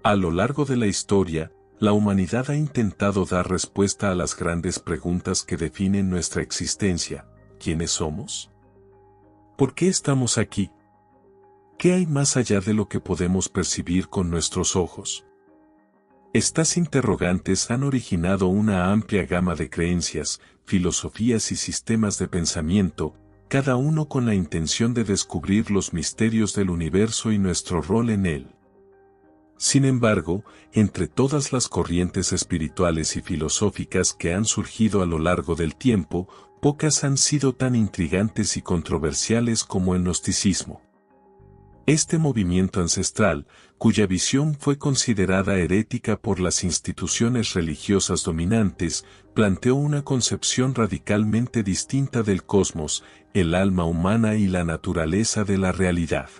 A lo largo de la historia, la humanidad ha intentado dar respuesta a las grandes preguntas que definen nuestra existencia. ¿Quiénes somos? ¿Por qué estamos aquí? ¿Qué hay más allá de lo que podemos percibir con nuestros ojos? Estas interrogantes han originado una amplia gama de creencias, filosofías y sistemas de pensamiento, cada uno con la intención de descubrir los misterios del universo y nuestro rol en él. Sin embargo, entre todas las corrientes espirituales y filosóficas que han surgido a lo largo del tiempo, pocas han sido tan intrigantes y controversiales como el gnosticismo. Este movimiento ancestral, cuya visión fue considerada herética por las instituciones religiosas dominantes, planteó una concepción radicalmente distinta del cosmos, el alma humana y la naturaleza de la realidad.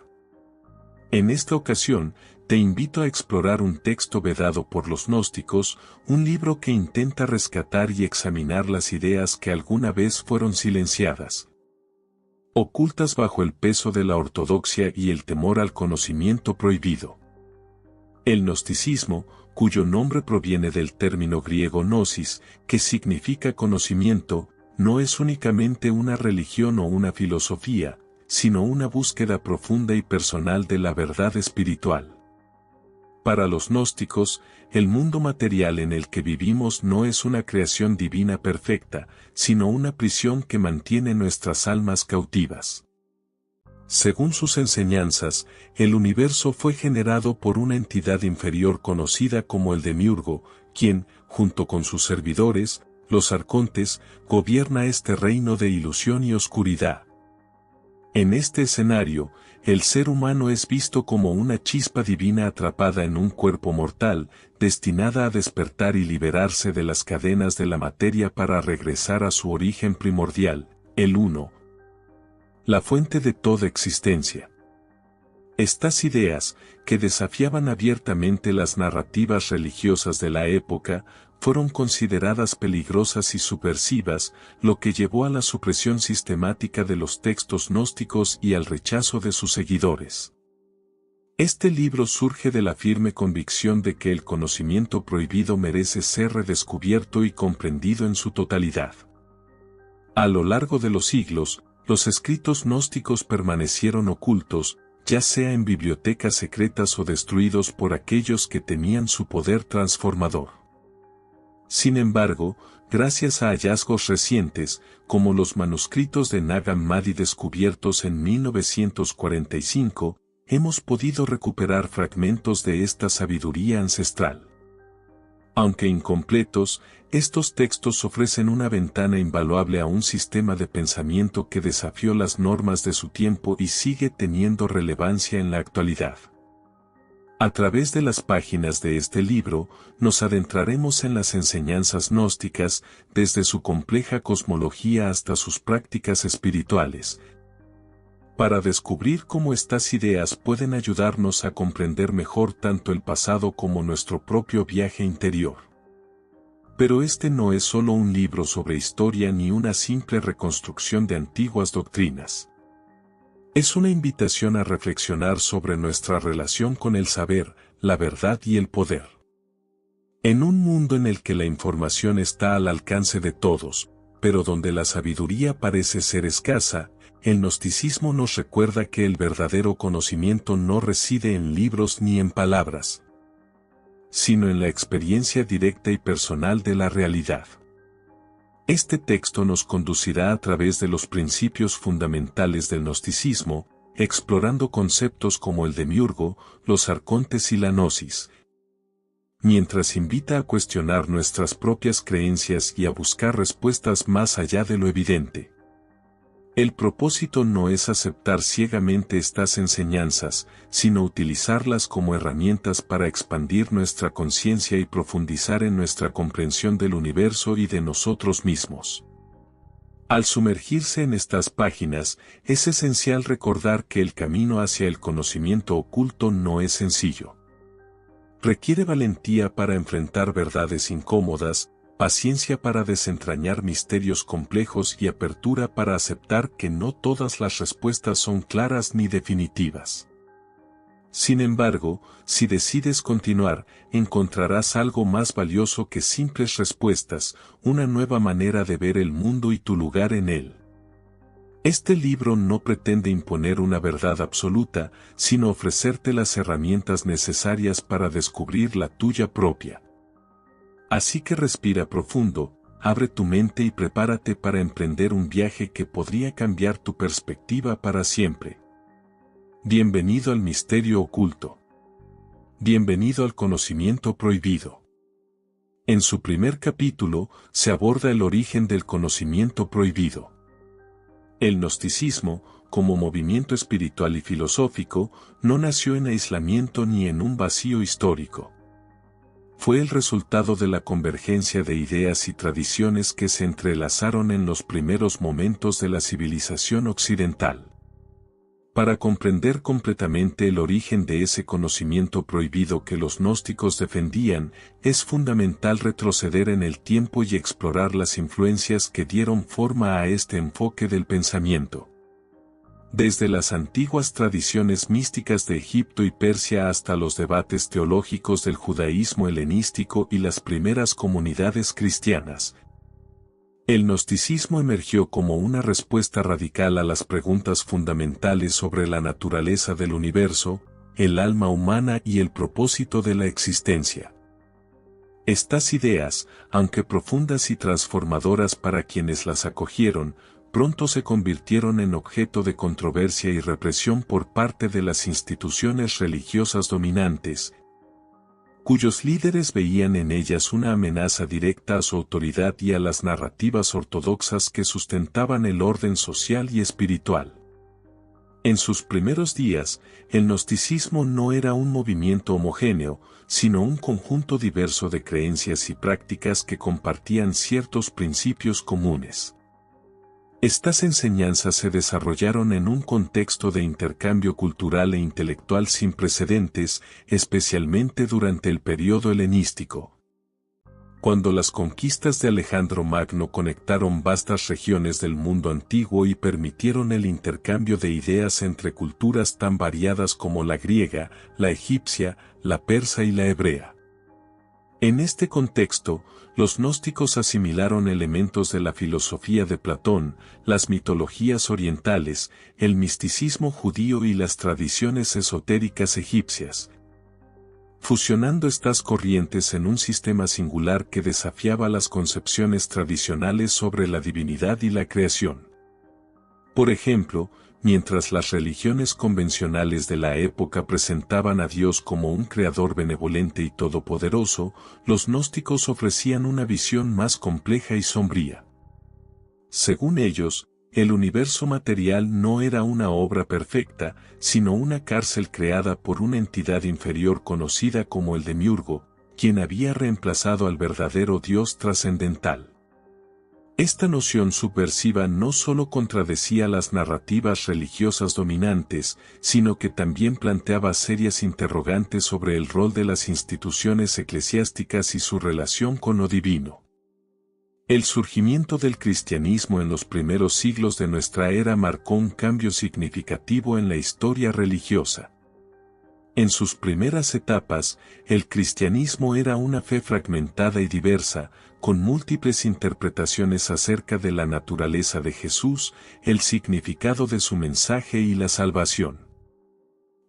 En esta ocasión, te invito a explorar un texto vedado por los gnósticos, un libro que intenta rescatar y examinar las ideas que alguna vez fueron silenciadas, ocultas bajo el peso de la ortodoxia y el temor al conocimiento prohibido. El gnosticismo, cuyo nombre proviene del término griego gnosis, que significa conocimiento, no es únicamente una religión o una filosofía, sino una búsqueda profunda y personal de la verdad espiritual. Para los gnósticos, el mundo material en el que vivimos no es una creación divina perfecta, sino una prisión que mantiene nuestras almas cautivas. Según sus enseñanzas, el universo fue generado por una entidad inferior conocida como el Demiurgo, quien, junto con sus servidores, los arcontes, gobierna este reino de ilusión y oscuridad. En este escenario, el ser humano es visto como una chispa divina atrapada en un cuerpo mortal, destinada a despertar y liberarse de las cadenas de la materia para regresar a su origen primordial, el Uno, la fuente de toda existencia. Estas ideas, que desafiaban abiertamente las narrativas religiosas de la época, fueron consideradas peligrosas y subversivas, lo que llevó a la supresión sistemática de los textos gnósticos y al rechazo de sus seguidores. Este libro surge de la firme convicción de que el conocimiento prohibido merece ser redescubierto y comprendido en su totalidad. A lo largo de los siglos, los escritos gnósticos permanecieron ocultos, ya sea en bibliotecas secretas o destruidos por aquellos que temían su poder transformador. Sin embargo, gracias a hallazgos recientes, como los manuscritos de Nag Hammadi descubiertos en 1945, hemos podido recuperar fragmentos de esta sabiduría ancestral. Aunque incompletos, estos textos ofrecen una ventana invaluable a un sistema de pensamiento que desafió las normas de su tiempo y sigue teniendo relevancia en la actualidad. A través de las páginas de este libro, nos adentraremos en las enseñanzas gnósticas, desde su compleja cosmología hasta sus prácticas espirituales, para descubrir cómo estas ideas pueden ayudarnos a comprender mejor tanto el pasado como nuestro propio viaje interior. Pero este no es solo un libro sobre historia ni una simple reconstrucción de antiguas doctrinas. Es una invitación a reflexionar sobre nuestra relación con el saber, la verdad y el poder. En un mundo en el que la información está al alcance de todos, pero donde la sabiduría parece ser escasa, el gnosticismo nos recuerda que el verdadero conocimiento no reside en libros ni en palabras, sino en la experiencia directa y personal de la realidad. Este texto nos conducirá a través de los principios fundamentales del gnosticismo, explorando conceptos como el demiurgo, los arcontes y la gnosis, mientras invita a cuestionar nuestras propias creencias y a buscar respuestas más allá de lo evidente. El propósito no es aceptar ciegamente estas enseñanzas, sino utilizarlas como herramientas para expandir nuestra conciencia y profundizar en nuestra comprensión del universo y de nosotros mismos. Al sumergirse en estas páginas, es esencial recordar que el camino hacia el conocimiento oculto no es sencillo. Requiere valentía para enfrentar verdades incómodas, paciencia para desentrañar misterios complejos y apertura para aceptar que no todas las respuestas son claras ni definitivas. Sin embargo, si decides continuar, encontrarás algo más valioso que simples respuestas, una nueva manera de ver el mundo y tu lugar en él. Este libro no pretende imponer una verdad absoluta, sino ofrecerte las herramientas necesarias para descubrir la tuya propia. Así que respira profundo, abre tu mente y prepárate para emprender un viaje que podría cambiar tu perspectiva para siempre. Bienvenido al misterio oculto. Bienvenido al conocimiento prohibido. En su primer capítulo, se aborda el origen del conocimiento prohibido. El gnosticismo, como movimiento espiritual y filosófico, no nació en aislamiento ni en un vacío histórico. Fue el resultado de la convergencia de ideas y tradiciones que se entrelazaron en los primeros momentos de la civilización occidental. Para comprender completamente el origen de ese conocimiento prohibido que los gnósticos defendían, es fundamental retroceder en el tiempo y explorar las influencias que dieron forma a este enfoque del pensamiento. Desde las antiguas tradiciones místicas de Egipto y Persia hasta los debates teológicos del judaísmo helenístico y las primeras comunidades cristianas, el gnosticismo emergió como una respuesta radical a las preguntas fundamentales sobre la naturaleza del universo, el alma humana y el propósito de la existencia. Estas ideas, aunque profundas y transformadoras para quienes las acogieron, pronto se convirtieron en objeto de controversia y represión por parte de las instituciones religiosas dominantes, cuyos líderes veían en ellas una amenaza directa a su autoridad y a las narrativas ortodoxas que sustentaban el orden social y espiritual. En sus primeros días, el gnosticismo no era un movimiento homogéneo, sino un conjunto diverso de creencias y prácticas que compartían ciertos principios comunes. Estas enseñanzas se desarrollaron en un contexto de intercambio cultural e intelectual sin precedentes, especialmente durante el período helenístico. Cuando las conquistas de Alejandro Magno conectaron vastas regiones del mundo antiguo y permitieron el intercambio de ideas entre culturas tan variadas como la griega, la egipcia, la persa y la hebrea. En este contexto, los gnósticos asimilaron elementos de la filosofía de Platón, las mitologías orientales, el misticismo judío y las tradiciones esotéricas egipcias, fusionando estas corrientes en un sistema singular que desafiaba las concepciones tradicionales sobre la divinidad y la creación. Por ejemplo, mientras las religiones convencionales de la época presentaban a Dios como un creador benevolente y todopoderoso, los gnósticos ofrecían una visión más compleja y sombría. Según ellos, el universo material no era una obra perfecta, sino una cárcel creada por una entidad inferior conocida como el demiurgo, quien había reemplazado al verdadero Dios trascendental. Esta noción subversiva no solo contradecía las narrativas religiosas dominantes, sino que también planteaba serias interrogantes sobre el rol de las instituciones eclesiásticas y su relación con lo divino. El surgimiento del cristianismo en los primeros siglos de nuestra era marcó un cambio significativo en la historia religiosa. En sus primeras etapas, el cristianismo era una fe fragmentada y diversa, con múltiples interpretaciones acerca de la naturaleza de Jesús, el significado de su mensaje y la salvación.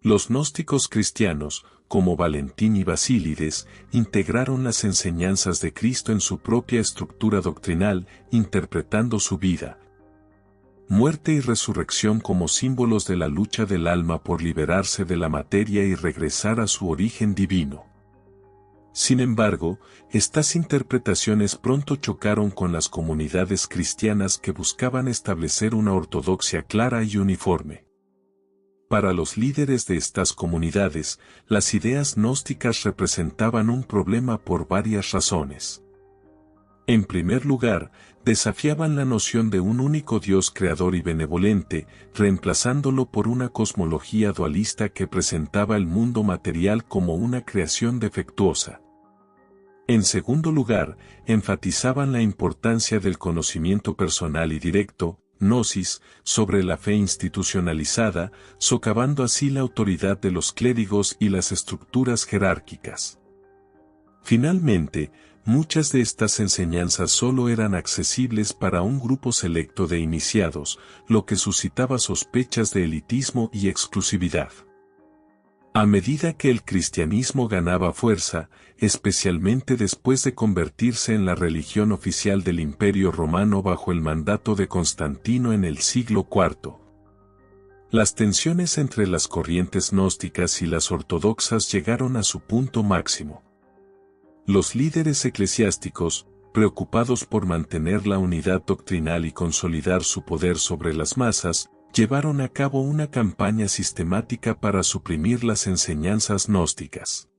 Los gnósticos cristianos, como Valentín y Basílides, integraron las enseñanzas de Cristo en su propia estructura doctrinal, interpretando su vida, muerte y resurrección como símbolos de la lucha del alma por liberarse de la materia y regresar a su origen divino. Sin embargo, estas interpretaciones pronto chocaron con las comunidades cristianas que buscaban establecer una ortodoxia clara y uniforme. Para los líderes de estas comunidades, las ideas gnósticas representaban un problema por varias razones. En primer lugar, desafiaban la noción de un único Dios creador y benevolente, reemplazándolo por una cosmología dualista que presentaba el mundo material como una creación defectuosa. En segundo lugar, enfatizaban la importancia del conocimiento personal y directo, gnosis, sobre la fe institucionalizada, socavando así la autoridad de los clérigos y las estructuras jerárquicas. Finalmente, muchas de estas enseñanzas solo eran accesibles para un grupo selecto de iniciados, lo que suscitaba sospechas de elitismo y exclusividad. A medida que el cristianismo ganaba fuerza, especialmente después de convertirse en la religión oficial del Imperio Romano bajo el mandato de Constantino en el siglo IV, las tensiones entre las corrientes gnósticas y las ortodoxas llegaron a su punto máximo. Los líderes eclesiásticos, preocupados por mantener la unidad doctrinal y consolidar su poder sobre las masas, llevaron a cabo una campaña sistemática para suprimir las enseñanzas gnósticas.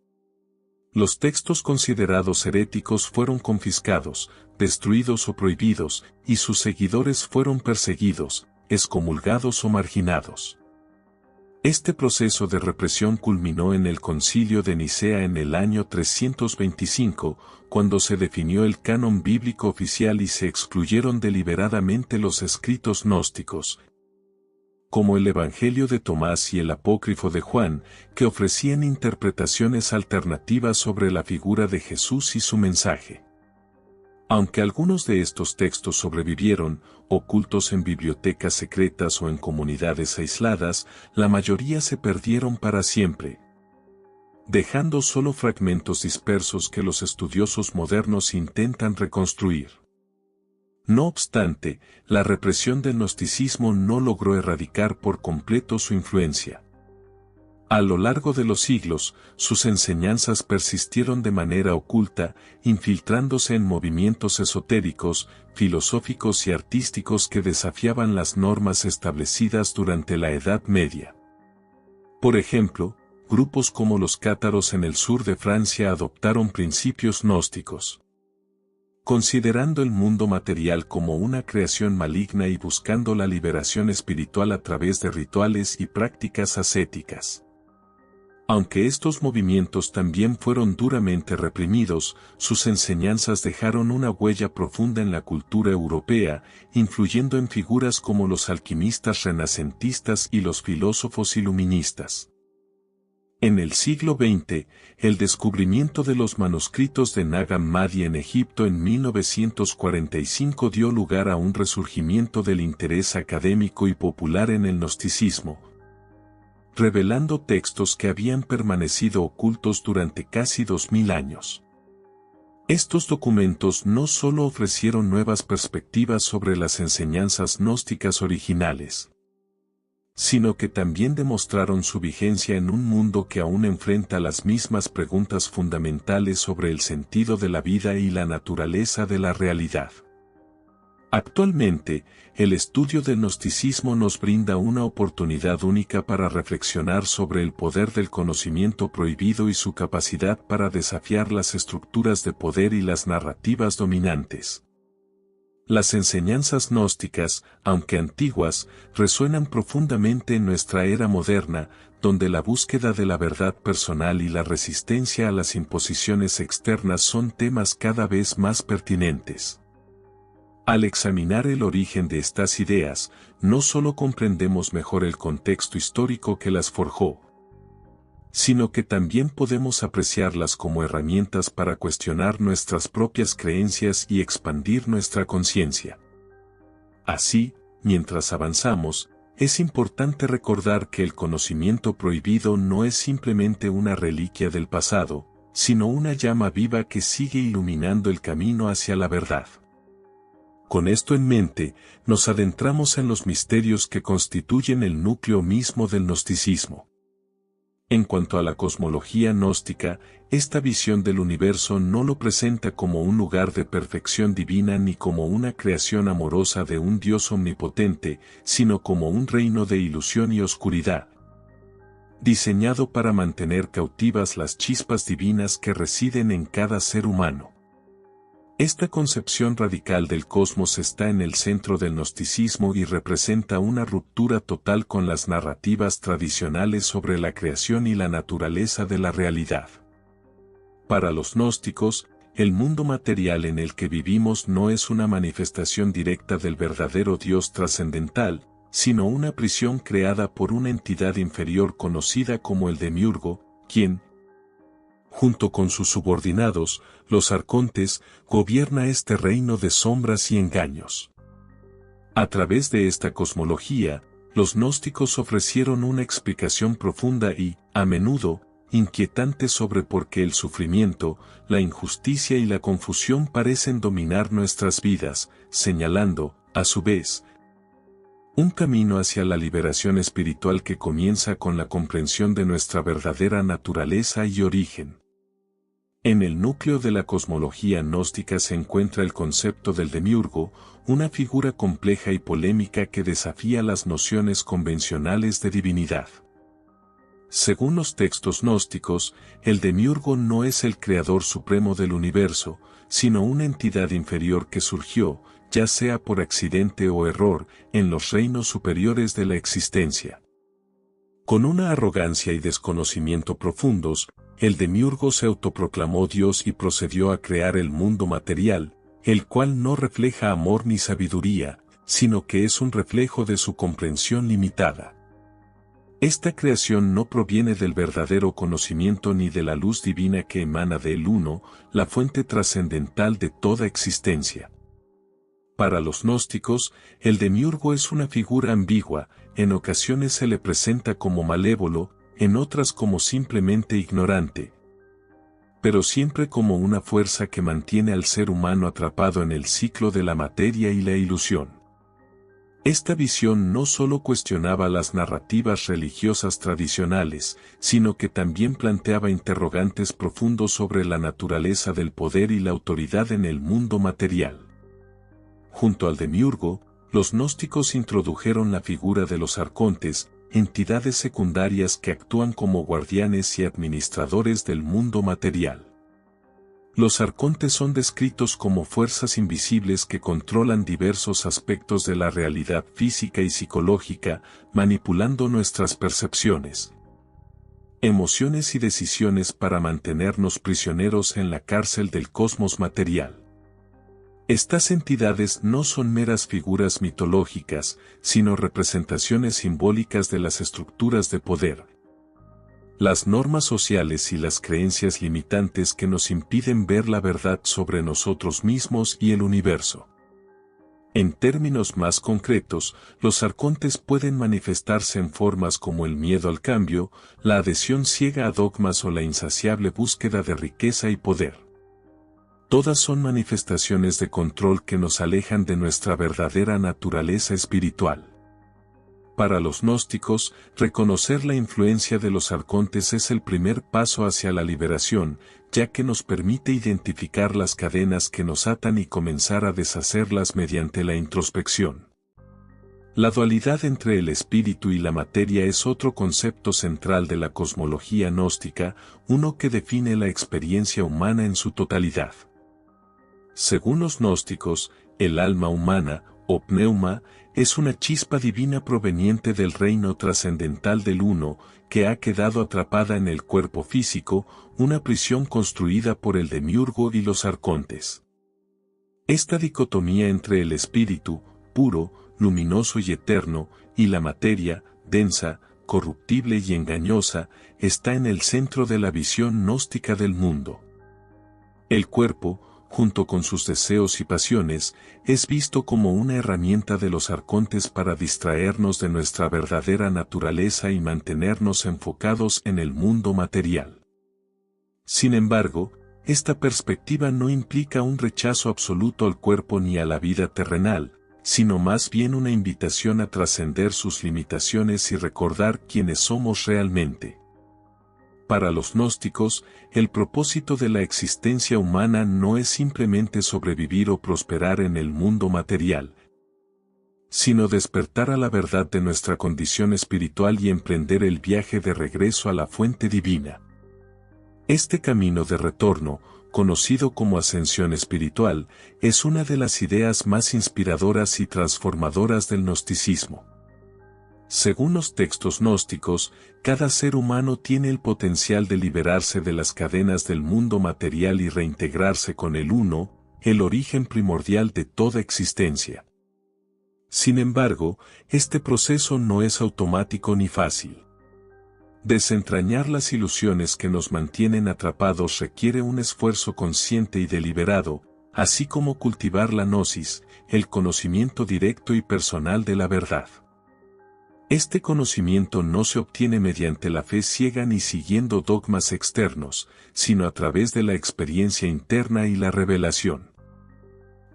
Los textos considerados heréticos fueron confiscados, destruidos o prohibidos, y sus seguidores fueron perseguidos, excomulgados o marginados. Este proceso de represión culminó en el Concilio de Nicea en el año 325, cuando se definió el canon bíblico oficial y se excluyeron deliberadamente los escritos gnósticos, como el Evangelio de Tomás y el Apócrifo de Juan, que ofrecían interpretaciones alternativas sobre la figura de Jesús y su mensaje. Aunque algunos de estos textos sobrevivieron, ocultos en bibliotecas secretas o en comunidades aisladas, la mayoría se perdieron para siempre, dejando solo fragmentos dispersos que los estudiosos modernos intentan reconstruir. No obstante, la represión del gnosticismo no logró erradicar por completo su influencia. A lo largo de los siglos, sus enseñanzas persistieron de manera oculta, infiltrándose en movimientos esotéricos, filosóficos y artísticos que desafiaban las normas establecidas durante la Edad Media. Por ejemplo, grupos como los cátaros en el sur de Francia adoptaron principios gnósticos, considerando el mundo material como una creación maligna y buscando la liberación espiritual a través de rituales y prácticas ascéticas. Aunque estos movimientos también fueron duramente reprimidos, sus enseñanzas dejaron una huella profunda en la cultura europea, influyendo en figuras como los alquimistas renacentistas y los filósofos iluministas. En el siglo XX, el descubrimiento de los manuscritos de Nag Hammadi en Egipto en 1945 dio lugar a un resurgimiento del interés académico y popular en el gnosticismo, revelando textos que habían permanecido ocultos durante casi 2000 años. Estos documentos no solo ofrecieron nuevas perspectivas sobre las enseñanzas gnósticas originales, sino que también demostraron su vigencia en un mundo que aún enfrenta las mismas preguntas fundamentales sobre el sentido de la vida y la naturaleza de la realidad. Actualmente, el estudio del gnosticismo nos brinda una oportunidad única para reflexionar sobre el poder del conocimiento prohibido y su capacidad para desafiar las estructuras de poder y las narrativas dominantes. Las enseñanzas gnósticas, aunque antiguas, resuenan profundamente en nuestra era moderna, donde la búsqueda de la verdad personal y la resistencia a las imposiciones externas son temas cada vez más pertinentes. Al examinar el origen de estas ideas, no solo comprendemos mejor el contexto histórico que las forjó, sino que también podemos apreciarlas como herramientas para cuestionar nuestras propias creencias y expandir nuestra conciencia. Así, mientras avanzamos, es importante recordar que el conocimiento prohibido no es simplemente una reliquia del pasado, sino una llama viva que sigue iluminando el camino hacia la verdad. Con esto en mente, nos adentramos en los misterios que constituyen el núcleo mismo del gnosticismo. En cuanto a la cosmología gnóstica, esta visión del universo no lo presenta como un lugar de perfección divina ni como una creación amorosa de un Dios omnipotente, sino como un reino de ilusión y oscuridad, diseñado para mantener cautivas las chispas divinas que residen en cada ser humano. Esta concepción radical del cosmos está en el centro del gnosticismo y representa una ruptura total con las narrativas tradicionales sobre la creación y la naturaleza de la realidad. Para los gnósticos, el mundo material en el que vivimos no es una manifestación directa del verdadero Dios trascendental, sino una prisión creada por una entidad inferior conocida como el Demiurgo, quien, junto con sus subordinados, los arcontes, gobierna este reino de sombras y engaños. A través de esta cosmología, los gnósticos ofrecieron una explicación profunda y, a menudo, inquietante sobre por qué el sufrimiento, la injusticia y la confusión parecen dominar nuestras vidas, señalando, a su vez, un camino hacia la liberación espiritual que comienza con la comprensión de nuestra verdadera naturaleza y origen. En el núcleo de la cosmología gnóstica se encuentra el concepto del demiurgo, una figura compleja y polémica que desafía las nociones convencionales de divinidad. Según los textos gnósticos, el demiurgo no es el creador supremo del universo, sino una entidad inferior que surgió, ya sea por accidente o error, en los reinos superiores de la existencia. Con una arrogancia y desconocimiento profundos, el demiurgo se autoproclamó Dios y procedió a crear el mundo material, el cual no refleja amor ni sabiduría, sino que es un reflejo de su comprensión limitada. Esta creación no proviene del verdadero conocimiento ni de la luz divina que emana del Uno, la fuente trascendental de toda existencia. Para los gnósticos, el demiurgo es una figura ambigua, en ocasiones se le presenta como malévolo, en otras como simplemente ignorante, pero siempre como una fuerza que mantiene al ser humano atrapado en el ciclo de la materia y la ilusión. Esta visión no solo cuestionaba las narrativas religiosas tradicionales, sino que también planteaba interrogantes profundos sobre la naturaleza del poder y la autoridad en el mundo material. Junto al demiurgo, los gnósticos introdujeron la figura de los arcontes, entidades secundarias que actúan como guardianes y administradores del mundo material. Los arcontes son descritos como fuerzas invisibles que controlan diversos aspectos de la realidad física y psicológica, manipulando nuestras percepciones, emociones y decisiones para mantenernos prisioneros en la cárcel del cosmos material. Estas entidades no son meras figuras mitológicas, sino representaciones simbólicas de las estructuras de poder, las normas sociales y las creencias limitantes que nos impiden ver la verdad sobre nosotros mismos y el universo. En términos más concretos, los arcontes pueden manifestarse en formas como el miedo al cambio, la adhesión ciega a dogmas o la insaciable búsqueda de riqueza y poder. Todas son manifestaciones de control que nos alejan de nuestra verdadera naturaleza espiritual. Para los gnósticos, reconocer la influencia de los arcontes es el primer paso hacia la liberación, ya que nos permite identificar las cadenas que nos atan y comenzar a deshacerlas mediante la introspección. La dualidad entre el espíritu y la materia es otro concepto central de la cosmología gnóstica, uno que define la experiencia humana en su totalidad. Según los gnósticos, el alma humana, o pneuma, es una chispa divina proveniente del reino trascendental del Uno, que ha quedado atrapada en el cuerpo físico, una prisión construida por el demiurgo y los arcontes. Esta dicotomía entre el espíritu, puro, luminoso y eterno, y la materia, densa, corruptible y engañosa, está en el centro de la visión gnóstica del mundo. El cuerpo, junto con sus deseos y pasiones, es visto como una herramienta de los arcontes para distraernos de nuestra verdadera naturaleza y mantenernos enfocados en el mundo material. Sin embargo, esta perspectiva no implica un rechazo absoluto al cuerpo ni a la vida terrenal, sino más bien una invitación a trascender sus limitaciones y recordar quiénes somos realmente. Para los gnósticos, el propósito de la existencia humana no es simplemente sobrevivir o prosperar en el mundo material, sino despertar a la verdad de nuestra condición espiritual y emprender el viaje de regreso a la fuente divina. Este camino de retorno, conocido como ascensión espiritual, es una de las ideas más inspiradoras y transformadoras del gnosticismo. Según los textos gnósticos, cada ser humano tiene el potencial de liberarse de las cadenas del mundo material y reintegrarse con el Uno, el origen primordial de toda existencia. Sin embargo, este proceso no es automático ni fácil. Desentrañar las ilusiones que nos mantienen atrapados requiere un esfuerzo consciente y deliberado, así como cultivar la gnosis, el conocimiento directo y personal de la verdad. Este conocimiento no se obtiene mediante la fe ciega ni siguiendo dogmas externos, sino a través de la experiencia interna y la revelación.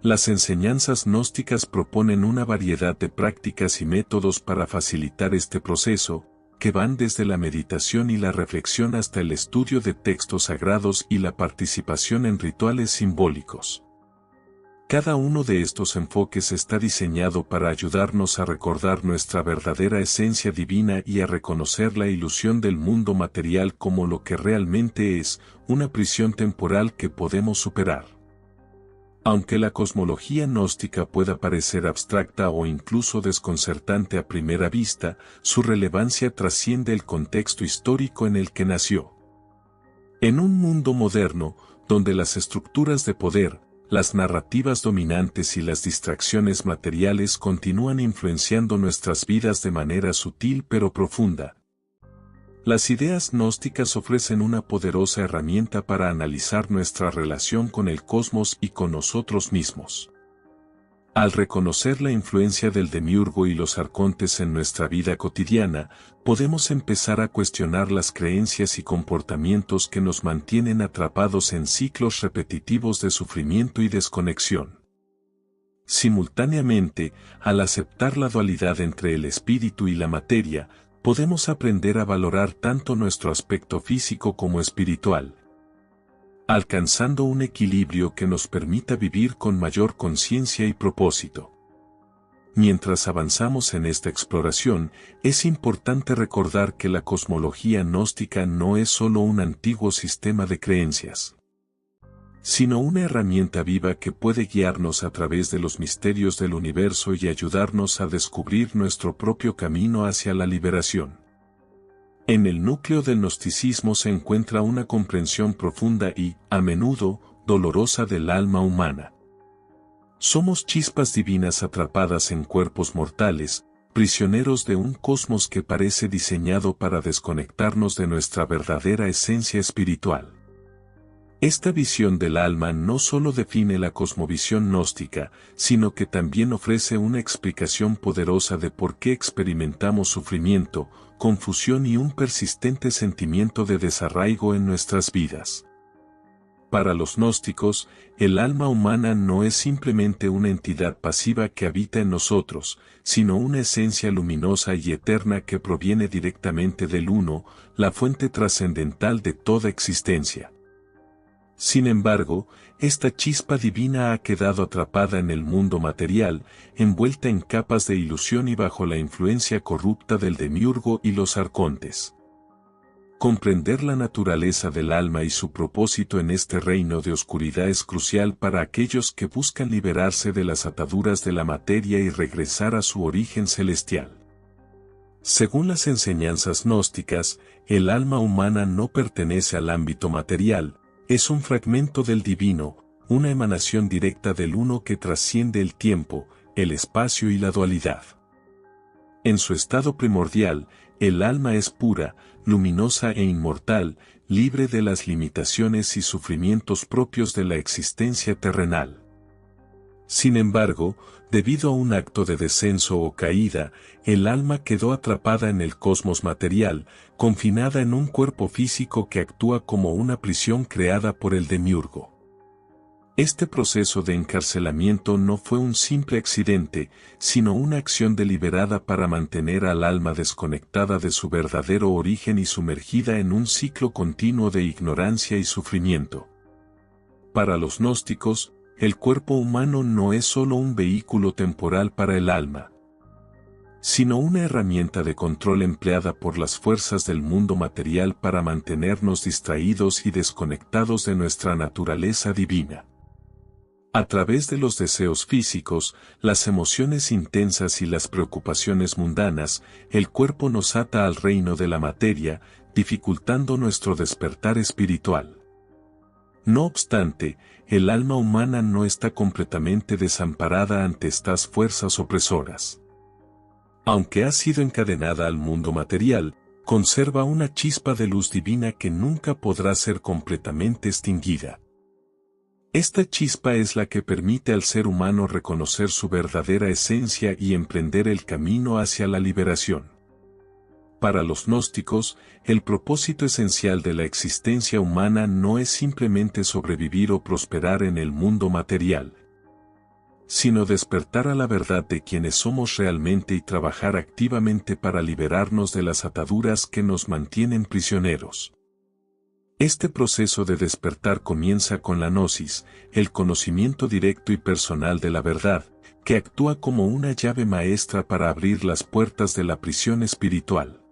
Las enseñanzas gnósticas proponen una variedad de prácticas y métodos para facilitar este proceso, que van desde la meditación y la reflexión hasta el estudio de textos sagrados y la participación en rituales simbólicos. Cada uno de estos enfoques está diseñado para ayudarnos a recordar nuestra verdadera esencia divina y a reconocer la ilusión del mundo material como lo que realmente es, una prisión temporal que podemos superar. Aunque la cosmología gnóstica pueda parecer abstracta o incluso desconcertante a primera vista, su relevancia trasciende el contexto histórico en el que nació. En un mundo moderno, donde las estructuras de poder, las narrativas dominantes y las distracciones materiales continúan influenciando nuestras vidas de manera sutil pero profunda, las ideas gnósticas ofrecen una poderosa herramienta para analizar nuestra relación con el cosmos y con nosotros mismos. Al reconocer la influencia del demiurgo y los arcontes en nuestra vida cotidiana, podemos empezar a cuestionar las creencias y comportamientos que nos mantienen atrapados en ciclos repetitivos de sufrimiento y desconexión. Simultáneamente, al aceptar la dualidad entre el espíritu y la materia, podemos aprender a valorar tanto nuestro aspecto físico como espiritual, alcanzando un equilibrio que nos permita vivir con mayor conciencia y propósito. Mientras avanzamos en esta exploración, es importante recordar que la cosmología gnóstica no es solo un antiguo sistema de creencias, sino una herramienta viva que puede guiarnos a través de los misterios del universo y ayudarnos a descubrir nuestro propio camino hacia la liberación. En el núcleo del gnosticismo se encuentra una comprensión profunda y, a menudo, dolorosa del alma humana. Somos chispas divinas atrapadas en cuerpos mortales, prisioneros de un cosmos que parece diseñado para desconectarnos de nuestra verdadera esencia espiritual. Esta visión del alma no solo define la cosmovisión gnóstica, sino que también ofrece una explicación poderosa de por qué experimentamos sufrimiento, confusión y un persistente sentimiento de desarraigo en nuestras vidas. Para los gnósticos, el alma humana no es simplemente una entidad pasiva que habita en nosotros, sino una esencia luminosa y eterna que proviene directamente del Uno, la fuente trascendental de toda existencia. Sin embargo, esta chispa divina ha quedado atrapada en el mundo material, envuelta en capas de ilusión y bajo la influencia corrupta del demiurgo y los arcontes. Comprender la naturaleza del alma y su propósito en este reino de oscuridad es crucial para aquellos que buscan liberarse de las ataduras de la materia y regresar a su origen celestial. Según las enseñanzas gnósticas, el alma humana no pertenece al ámbito material, es un fragmento del divino, una emanación directa del Uno que trasciende el tiempo, el espacio y la dualidad. En su estado primordial, el alma es pura, luminosa e inmortal, libre de las limitaciones y sufrimientos propios de la existencia terrenal. Sin embargo, debido a un acto de descenso o caída, el alma quedó atrapada en el cosmos material, confinada en un cuerpo físico que actúa como una prisión creada por el demiurgo. Este proceso de encarcelamiento no fue un simple accidente, sino una acción deliberada para mantener al alma desconectada de su verdadero origen y sumergida en un ciclo continuo de ignorancia y sufrimiento. Para los gnósticos, el cuerpo humano no es solo un vehículo temporal para el alma, sino una herramienta de control empleada por las fuerzas del mundo material para mantenernos distraídos y desconectados de nuestra naturaleza divina. A través de los deseos físicos, las emociones intensas y las preocupaciones mundanas, el cuerpo nos ata al reino de la materia, dificultando nuestro despertar espiritual. No obstante, el alma humana no está completamente desamparada ante estas fuerzas opresoras. Aunque ha sido encadenada al mundo material, conserva una chispa de luz divina que nunca podrá ser completamente extinguida. Esta chispa es la que permite al ser humano reconocer su verdadera esencia y emprender el camino hacia la liberación. Para los gnósticos, el propósito esencial de la existencia humana no es simplemente sobrevivir o prosperar en el mundo material, sino despertar a la verdad de quienes somos realmente y trabajar activamente para liberarnos de las ataduras que nos mantienen prisioneros. Este proceso de despertar comienza con la gnosis, el conocimiento directo y personal de la verdad, que actúa como una llave maestra para abrir las puertas de la prisión espiritual.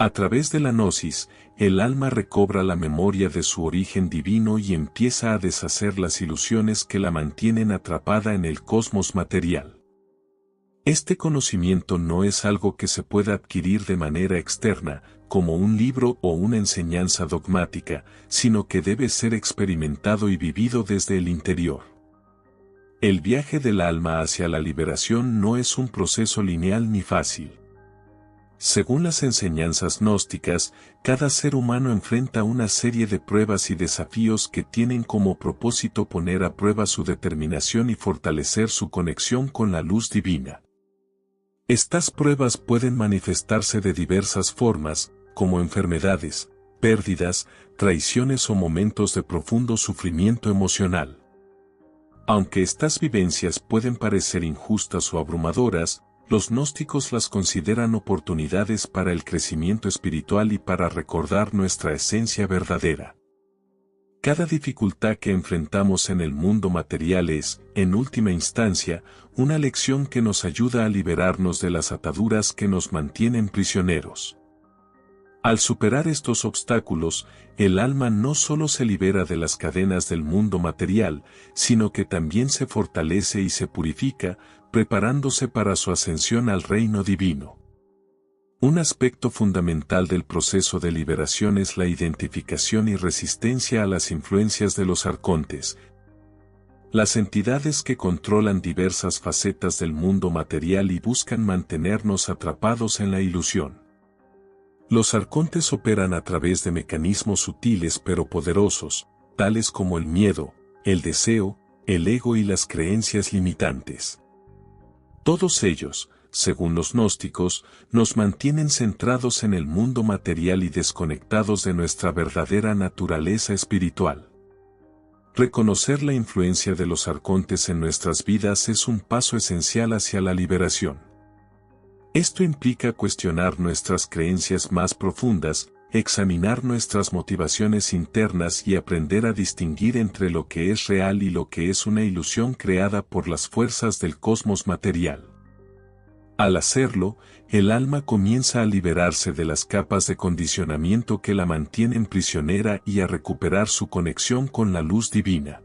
A través de la gnosis, el alma recobra la memoria de su origen divino y empieza a deshacer las ilusiones que la mantienen atrapada en el cosmos material. Este conocimiento no es algo que se pueda adquirir de manera externa, como un libro o una enseñanza dogmática, sino que debe ser experimentado y vivido desde el interior. El viaje del alma hacia la liberación no es un proceso lineal ni fácil. Según las enseñanzas gnósticas, cada ser humano enfrenta una serie de pruebas y desafíos que tienen como propósito poner a prueba su determinación y fortalecer su conexión con la luz divina. Estas pruebas pueden manifestarse de diversas formas, como enfermedades, pérdidas, traiciones o momentos de profundo sufrimiento emocional. Aunque estas vivencias pueden parecer injustas o abrumadoras, los gnósticos las consideran oportunidades para el crecimiento espiritual y para recordar nuestra esencia verdadera. Cada dificultad que enfrentamos en el mundo material es, en última instancia, una lección que nos ayuda a liberarnos de las ataduras que nos mantienen prisioneros. Al superar estos obstáculos, el alma no solo se libera de las cadenas del mundo material, sino que también se fortalece y se purifica, preparándose para su ascensión al reino divino. Un aspecto fundamental del proceso de liberación es la identificación y resistencia a las influencias de los arcontes, las entidades que controlan diversas facetas del mundo material y buscan mantenernos atrapados en la ilusión. Los arcontes operan a través de mecanismos sutiles pero poderosos, tales como el miedo, el deseo, el ego y las creencias limitantes. Todos ellos, según los gnósticos, nos mantienen centrados en el mundo material y desconectados de nuestra verdadera naturaleza espiritual. Reconocer la influencia de los arcontes en nuestras vidas es un paso esencial hacia la liberación. Esto implica cuestionar nuestras creencias más profundas, examinar nuestras motivaciones internas y aprender a distinguir entre lo que es real y lo que es una ilusión creada por las fuerzas del cosmos material. Al hacerlo, el alma comienza a liberarse de las capas de condicionamiento que la mantienen prisionera y a recuperar su conexión con la luz divina.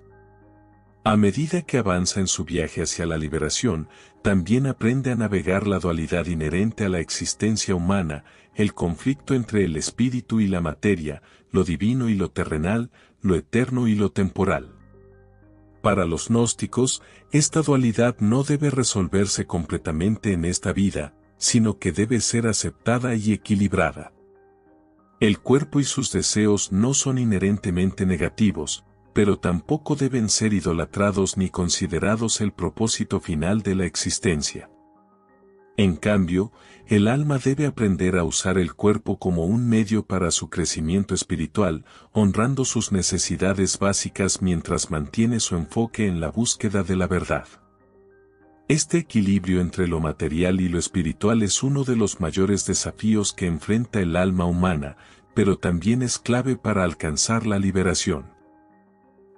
A medida que avanza en su viaje hacia la liberación, también aprende a navegar la dualidad inherente a la existencia humana, el conflicto entre el espíritu y la materia, lo divino y lo terrenal, lo eterno y lo temporal. Para los gnósticos, esta dualidad no debe resolverse completamente en esta vida, sino que debe ser aceptada y equilibrada. El cuerpo y sus deseos no son inherentemente negativos, pero tampoco deben ser idolatrados ni considerados el propósito final de la existencia. En cambio, el alma debe aprender a usar el cuerpo como un medio para su crecimiento espiritual, honrando sus necesidades básicas mientras mantiene su enfoque en la búsqueda de la verdad. Este equilibrio entre lo material y lo espiritual es uno de los mayores desafíos que enfrenta el alma humana, pero también es clave para alcanzar la liberación.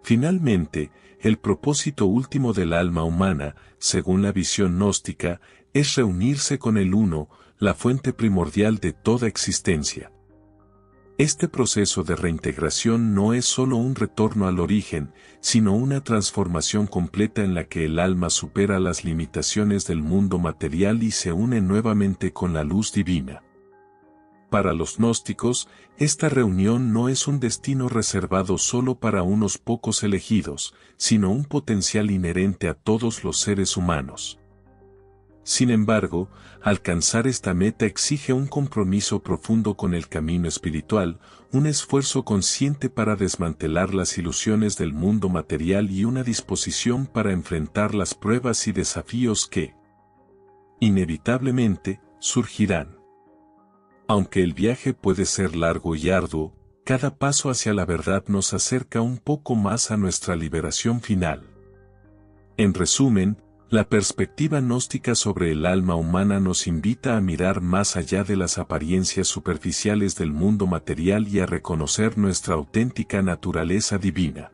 Finalmente, el propósito último del alma humana, según la visión gnóstica, es reunirse con el Uno, la fuente primordial de toda existencia. Este proceso de reintegración no es solo un retorno al origen, sino una transformación completa en la que el alma supera las limitaciones del mundo material y se une nuevamente con la luz divina. Para los gnósticos, esta reunión no es un destino reservado solo para unos pocos elegidos, sino un potencial inherente a todos los seres humanos. Sin embargo, alcanzar esta meta exige un compromiso profundo con el camino espiritual, un esfuerzo consciente para desmantelar las ilusiones del mundo material y una disposición para enfrentar las pruebas y desafíos que, inevitablemente, surgirán. Aunque el viaje puede ser largo y arduo, cada paso hacia la verdad nos acerca un poco más a nuestra liberación final. En resumen, la perspectiva gnóstica sobre el alma humana nos invita a mirar más allá de las apariencias superficiales del mundo material y a reconocer nuestra auténtica naturaleza divina.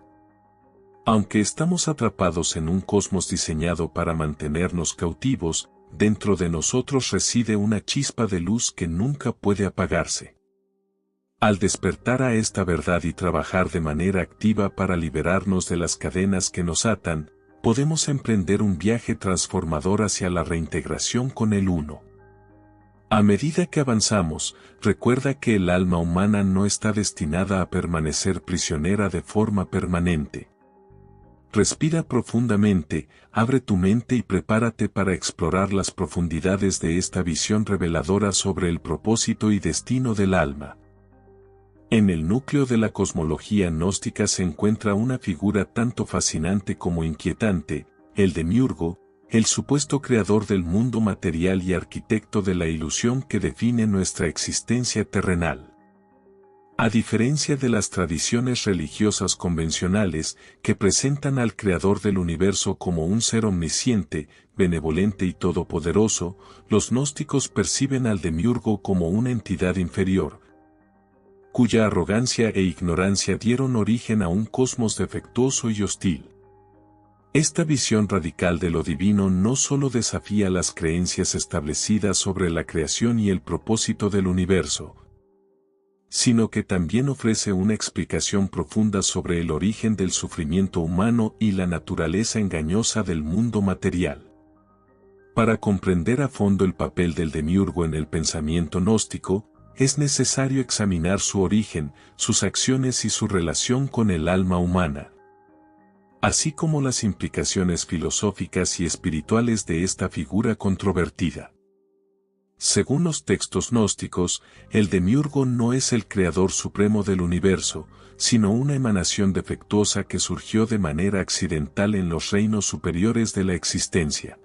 Aunque estamos atrapados en un cosmos diseñado para mantenernos cautivos, dentro de nosotros reside una chispa de luz que nunca puede apagarse. Al despertar a esta verdad y trabajar de manera activa para liberarnos de las cadenas que nos atan, podemos emprender un viaje transformador hacia la reintegración con el Uno. A medida que avanzamos, recuerda que el alma humana no está destinada a permanecer prisionera de forma permanente. Respira profundamente, abre tu mente y prepárate para explorar las profundidades de esta visión reveladora sobre el propósito y destino del alma. En el núcleo de la cosmología gnóstica se encuentra una figura tanto fascinante como inquietante, el demiurgo, el supuesto creador del mundo material y arquitecto de la ilusión que define nuestra existencia terrenal. A diferencia de las tradiciones religiosas convencionales, que presentan al creador del universo como un ser omnisciente, benevolente y todopoderoso, los gnósticos perciben al demiurgo como una entidad inferior, cuya arrogancia e ignorancia dieron origen a un cosmos defectuoso y hostil. Esta visión radical de lo divino no solo desafía las creencias establecidas sobre la creación y el propósito del universo, sino que también ofrece una explicación profunda sobre el origen del sufrimiento humano y la naturaleza engañosa del mundo material. Para comprender a fondo el papel del demiurgo en el pensamiento gnóstico, es necesario examinar su origen, sus acciones y su relación con el alma humana, así como las implicaciones filosóficas y espirituales de esta figura controvertida. Según los textos gnósticos, el demiurgo no es el creador supremo del universo, sino una emanación defectuosa que surgió de manera accidental en los reinos superiores de la existencia.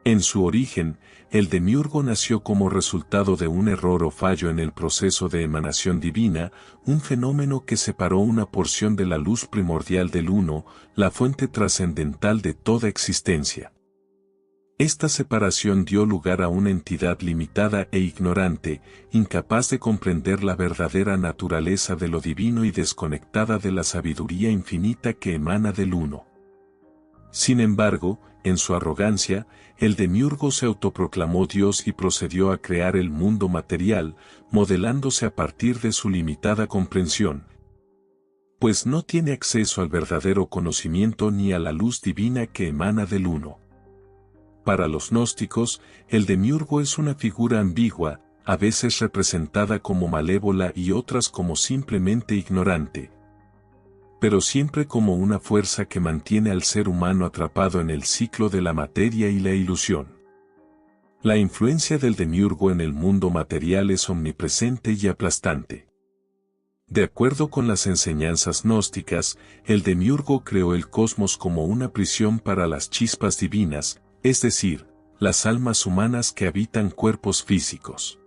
En su origen, el demiurgo nació como resultado de un error o fallo en el proceso de emanación divina, un fenómeno que separó una porción de la luz primordial del Uno, la fuente trascendental de toda existencia. Esta separación dio lugar a una entidad limitada e ignorante, incapaz de comprender la verdadera naturaleza de lo divino y desconectada de la sabiduría infinita que emana del Uno. Sin embargo, en su arrogancia, el demiurgo se autoproclamó Dios y procedió a crear el mundo material, modelándose a partir de su limitada comprensión, pues no tiene acceso al verdadero conocimiento ni a la luz divina que emana del Uno. Para los gnósticos, el demiurgo es una figura ambigua, a veces representada como malévola y otras como simplemente ignorante, pero siempre como una fuerza que mantiene al ser humano atrapado en el ciclo de la materia y la ilusión. La influencia del demiurgo en el mundo material es omnipresente y aplastante. De acuerdo con las enseñanzas gnósticas, el demiurgo creó el cosmos como una prisión para las chispas divinas, es decir, las almas humanas que habitan cuerpos físicos.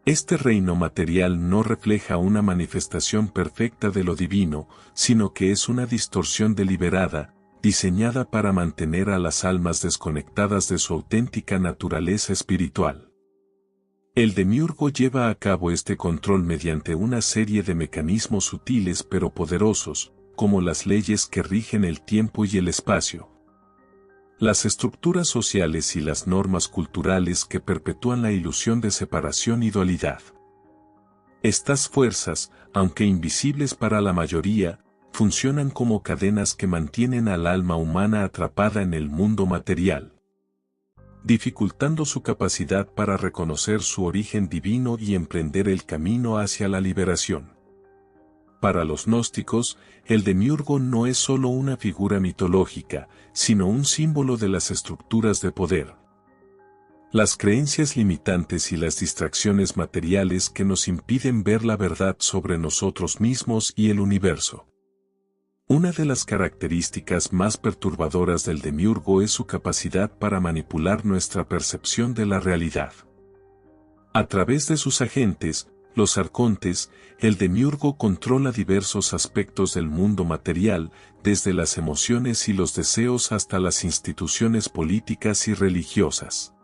Este reino material no refleja una manifestación perfecta de lo divino, sino que es una distorsión deliberada, diseñada para mantener a las almas desconectadas de su auténtica naturaleza espiritual. El demiurgo lleva a cabo este control mediante una serie de mecanismos sutiles pero poderosos, como las leyes que rigen el tiempo y el espacio, las estructuras sociales y las normas culturales que perpetúan la ilusión de separación y dualidad. Estas fuerzas, aunque invisibles para la mayoría, funcionan como cadenas que mantienen al alma humana atrapada en el mundo material, dificultando su capacidad para reconocer su origen divino y emprender el camino hacia la liberación. Para los gnósticos, el demiurgo no es solo una figura mitológica, sino un símbolo de las estructuras de poder, las creencias limitantes y las distracciones materiales que nos impiden ver la verdad sobre nosotros mismos y el universo. Una de las características más perturbadoras del demiurgo es su capacidad para manipular nuestra percepción de la realidad. A través de sus agentes, los arcontes, el demiurgo controla diversos aspectos del mundo material, desde las emociones y los deseos hasta las instituciones políticas y religiosas.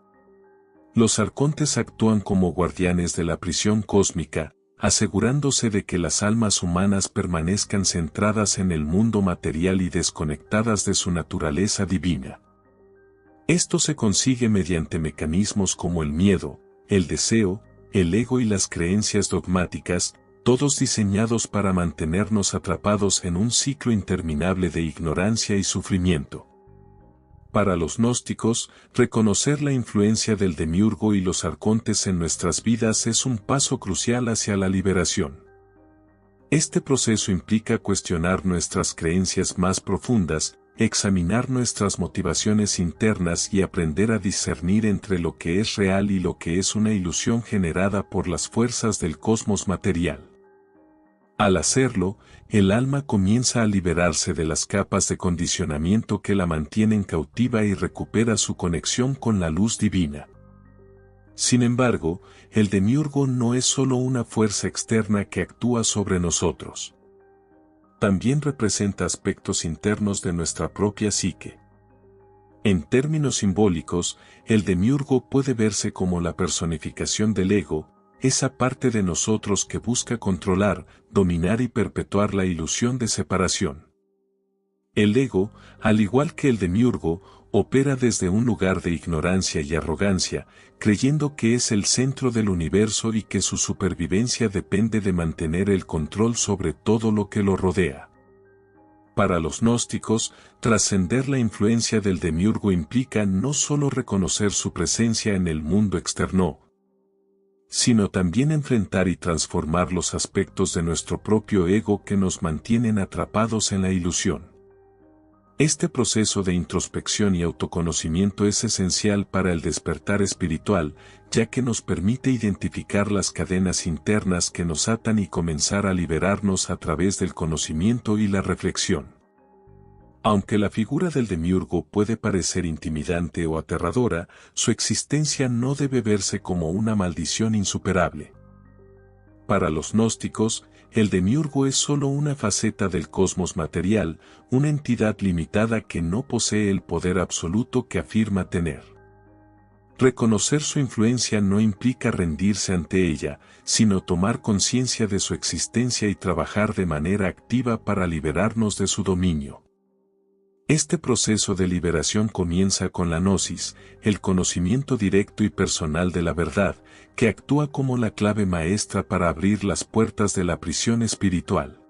Los arcontes actúan como guardianes de la prisión cósmica, asegurándose de que las almas humanas permanezcan centradas en el mundo material y desconectadas de su naturaleza divina. Esto se consigue mediante mecanismos como el miedo, el deseo, el ego y las creencias dogmáticas, todos diseñados para mantenernos atrapados en un ciclo interminable de ignorancia y sufrimiento. Para los gnósticos, reconocer la influencia del demiurgo y los arcontes en nuestras vidas es un paso crucial hacia la liberación. Este proceso implica cuestionar nuestras creencias más profundas, examinar nuestras motivaciones internas y aprender a discernir entre lo que es real y lo que es una ilusión generada por las fuerzas del cosmos material. Al hacerlo, el alma comienza a liberarse de las capas de condicionamiento que la mantienen cautiva y recupera su conexión con la luz divina. Sin embargo, el demiurgo no es solo una fuerza externa que actúa sobre nosotros. También representa aspectos internos de nuestra propia psique. En términos simbólicos, el demiurgo puede verse como la personificación del ego, esa parte de nosotros que busca controlar, dominar y perpetuar la ilusión de separación. El ego, al igual que el demiurgo, opera desde un lugar de ignorancia y arrogancia, creyendo que es el centro del universo y que su supervivencia depende de mantener el control sobre todo lo que lo rodea. Para los gnósticos, trascender la influencia del demiurgo implica no solo reconocer su presencia en el mundo externo, sino también enfrentar y transformar los aspectos de nuestro propio ego que nos mantienen atrapados en la ilusión. Este proceso de introspección y autoconocimiento es esencial para el despertar espiritual, ya que nos permite identificar las cadenas internas que nos atan y comenzar a liberarnos a través del conocimiento y la reflexión. Aunque la figura del demiurgo puede parecer intimidante o aterradora, su existencia no debe verse como una maldición insuperable. Para los gnósticos, el demiurgo es solo una faceta del cosmos material, una entidad limitada que no posee el poder absoluto que afirma tener. Reconocer su influencia no implica rendirse ante ella, sino tomar conciencia de su existencia y trabajar de manera activa para liberarnos de su dominio. Este proceso de liberación comienza con la gnosis, el conocimiento directo y personal de la verdad, que actúa como la clave maestra para abrir las puertas de la prisión espiritual.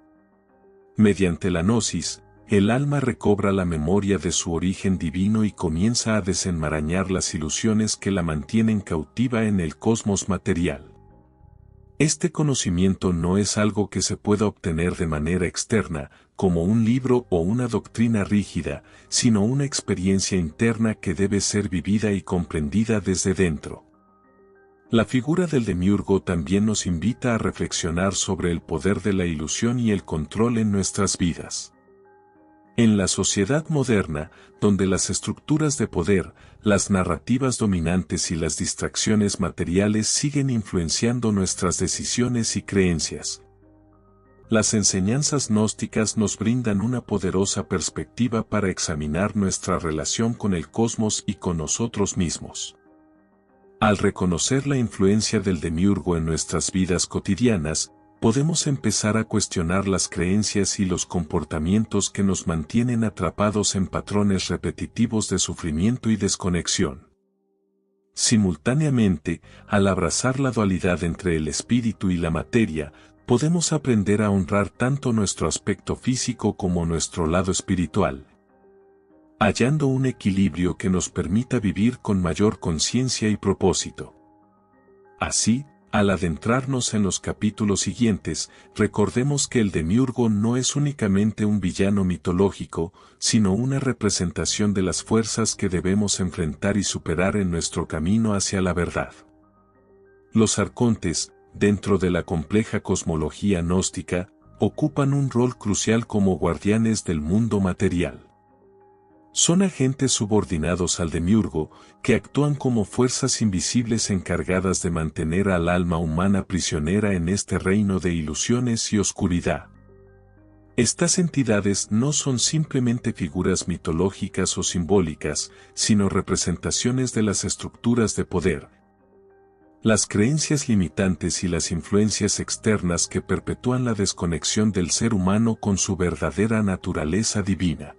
Mediante la gnosis, el alma recobra la memoria de su origen divino y comienza a desenmarañar las ilusiones que la mantienen cautiva en el cosmos material. Este conocimiento no es algo que se pueda obtener de manera externa, como un libro o una doctrina rígida, sino una experiencia interna que debe ser vivida y comprendida desde dentro. La figura del demiurgo también nos invita a reflexionar sobre el poder de la ilusión y el control en nuestras vidas. En la sociedad moderna, donde las estructuras de poder, las narrativas dominantes y las distracciones materiales siguen influenciando nuestras decisiones y creencias, las enseñanzas gnósticas nos brindan una poderosa perspectiva para examinar nuestra relación con el cosmos y con nosotros mismos. Al reconocer la influencia del demiurgo en nuestras vidas cotidianas, podemos empezar a cuestionar las creencias y los comportamientos que nos mantienen atrapados en patrones repetitivos de sufrimiento y desconexión. Simultáneamente, al abrazar la dualidad entre el espíritu y la materia, podemos aprender a honrar tanto nuestro aspecto físico como nuestro lado espiritual, hallando un equilibrio que nos permita vivir con mayor conciencia y propósito. Así, al adentrarnos en los capítulos siguientes, recordemos que el demiurgo no es únicamente un villano mitológico, sino una representación de las fuerzas que debemos enfrentar y superar en nuestro camino hacia la verdad. Los arcontes, dentro de la compleja cosmología gnóstica, ocupan un rol crucial como guardianes del mundo material. Son agentes subordinados al demiurgo, que actúan como fuerzas invisibles encargadas de mantener al alma humana prisionera en este reino de ilusiones y oscuridad. Estas entidades no son simplemente figuras mitológicas o simbólicas, sino representaciones de las estructuras de poder, las creencias limitantes y las influencias externas que perpetúan la desconexión del ser humano con su verdadera naturaleza divina.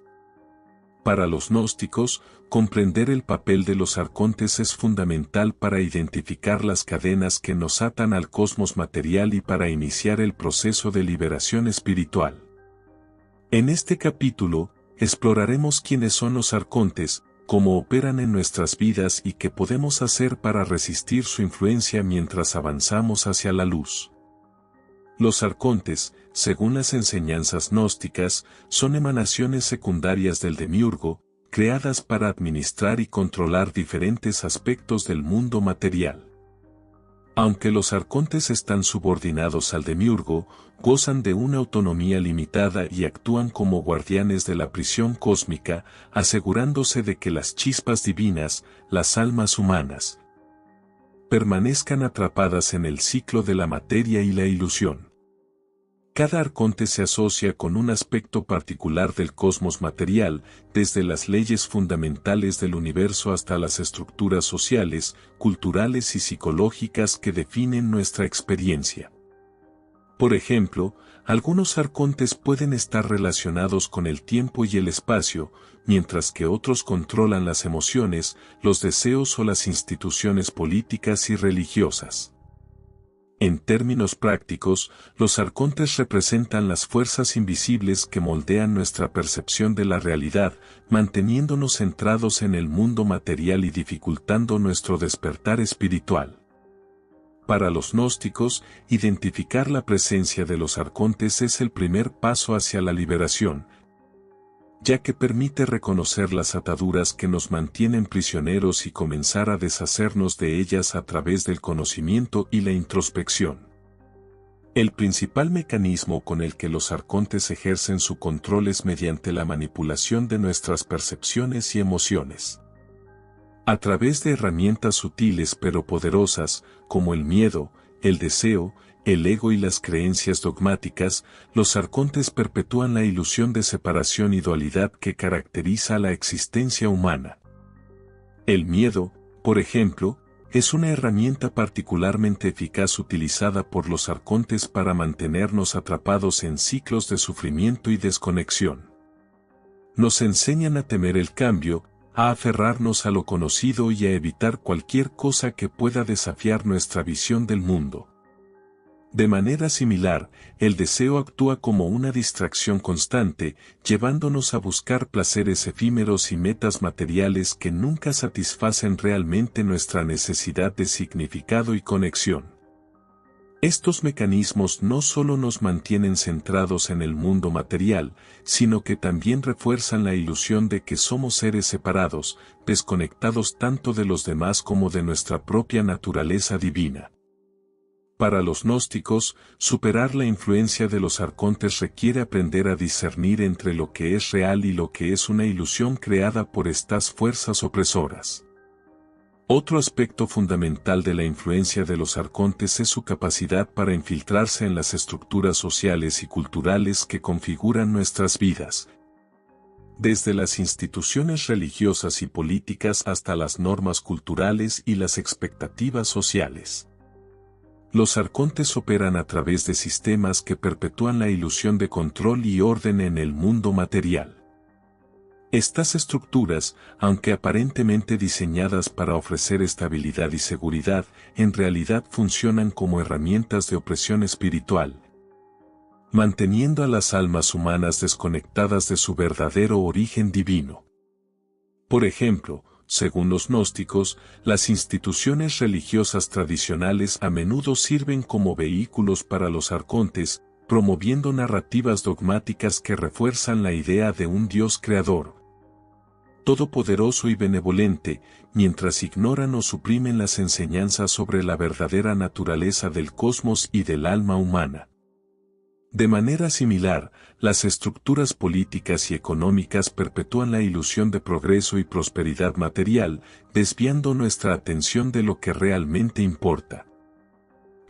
Para los gnósticos, comprender el papel de los arcontes es fundamental para identificar las cadenas que nos atan al cosmos material y para iniciar el proceso de liberación espiritual. En este capítulo, exploraremos quiénes son los arcontes, cómo operan en nuestras vidas y qué podemos hacer para resistir su influencia mientras avanzamos hacia la luz. Los arcontes, según las enseñanzas gnósticas, son emanaciones secundarias del demiurgo, creadas para administrar y controlar diferentes aspectos del mundo material. Aunque los arcontes están subordinados al demiurgo, gozan de una autonomía limitada y actúan como guardianes de la prisión cósmica, asegurándose de que las chispas divinas, las almas humanas, permanezcan atrapadas en el ciclo de la materia y la ilusión. Cada arconte se asocia con un aspecto particular del cosmos material, desde las leyes fundamentales del universo hasta las estructuras sociales, culturales y psicológicas que definen nuestra experiencia. Por ejemplo, algunos arcontes pueden estar relacionados con el tiempo y el espacio, mientras que otros controlan las emociones, los deseos o las instituciones políticas y religiosas. En términos prácticos, los arcontes representan las fuerzas invisibles que moldean nuestra percepción de la realidad, manteniéndonos centrados en el mundo material y dificultando nuestro despertar espiritual. Para los gnósticos, identificar la presencia de los arcontes es el primer paso hacia la liberación, ya que permite reconocer las ataduras que nos mantienen prisioneros y comenzar a deshacernos de ellas a través del conocimiento y la introspección. El principal mecanismo con el que los arcontes ejercen su control es mediante la manipulación de nuestras percepciones y emociones. A través de herramientas sutiles pero poderosas, como el miedo, el deseo, el ego y las creencias dogmáticas, los arcontes perpetúan la ilusión de separación y dualidad que caracteriza a la existencia humana. El miedo, por ejemplo, es una herramienta particularmente eficaz utilizada por los arcontes para mantenernos atrapados en ciclos de sufrimiento y desconexión. Nos enseñan a temer el cambio, a aferrarnos a lo conocido y a evitar cualquier cosa que pueda desafiar nuestra visión del mundo. De manera similar, el deseo actúa como una distracción constante, llevándonos a buscar placeres efímeros y metas materiales que nunca satisfacen realmente nuestra necesidad de significado y conexión. Estos mecanismos no solo nos mantienen centrados en el mundo material, sino que también refuerzan la ilusión de que somos seres separados, desconectados tanto de los demás como de nuestra propia naturaleza divina. Para los gnósticos, superar la influencia de los arcontes requiere aprender a discernir entre lo que es real y lo que es una ilusión creada por estas fuerzas opresoras. Otro aspecto fundamental de la influencia de los arcontes es su capacidad para infiltrarse en las estructuras sociales y culturales que configuran nuestras vidas. Desde las instituciones religiosas y políticas hasta las normas culturales y las expectativas sociales. Los arcontes operan a través de sistemas que perpetúan la ilusión de control y orden en el mundo material. Estas estructuras, aunque aparentemente diseñadas para ofrecer estabilidad y seguridad, en realidad funcionan como herramientas de opresión espiritual, manteniendo a las almas humanas desconectadas de su verdadero origen divino. Por ejemplo, según los gnósticos, las instituciones religiosas tradicionales a menudo sirven como vehículos para los arcontes, promoviendo narrativas dogmáticas que refuerzan la idea de un Dios creador, todopoderoso y benevolente, mientras ignoran o suprimen las enseñanzas sobre la verdadera naturaleza del cosmos y del alma humana. De manera similar, las estructuras políticas y económicas perpetúan la ilusión de progreso y prosperidad material, desviando nuestra atención de lo que realmente importa.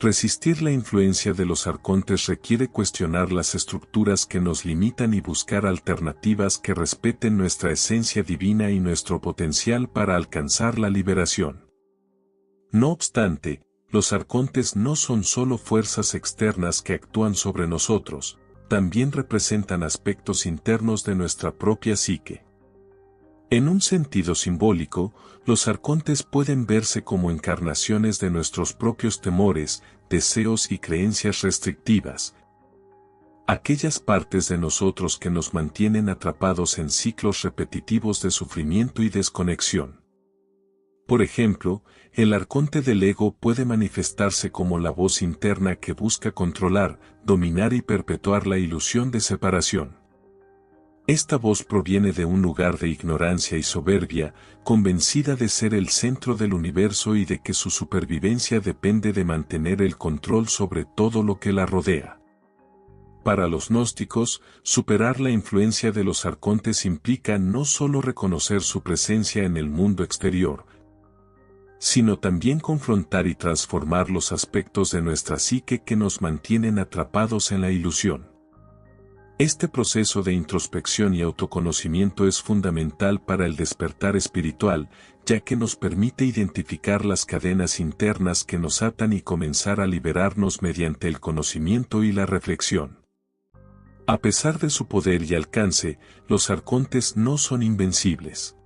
Resistir la influencia de los arcontes requiere cuestionar las estructuras que nos limitan y buscar alternativas que respeten nuestra esencia divina y nuestro potencial para alcanzar la liberación. No obstante, los arcontes no son solo fuerzas externas que actúan sobre nosotros, también representan aspectos internos de nuestra propia psique. En un sentido simbólico, los arcontes pueden verse como encarnaciones de nuestros propios temores, deseos y creencias restrictivas. Aquellas partes de nosotros que nos mantienen atrapados en ciclos repetitivos de sufrimiento y desconexión. Por ejemplo, el arconte del ego puede manifestarse como la voz interna que busca controlar, dominar y perpetuar la ilusión de separación. Esta voz proviene de un lugar de ignorancia y soberbia, convencida de ser el centro del universo y de que su supervivencia depende de mantener el control sobre todo lo que la rodea. Para los gnósticos, superar la influencia de los arcontes implica no solo reconocer su presencia en el mundo exterior, sino también confrontar y transformar los aspectos de nuestra psique que nos mantienen atrapados en la ilusión. Este proceso de introspección y autoconocimiento es fundamental para el despertar espiritual, ya que nos permite identificar las cadenas internas que nos atan y comenzar a liberarnos mediante el conocimiento y la reflexión. A pesar de su poder y alcance, los arcontes no son invencibles.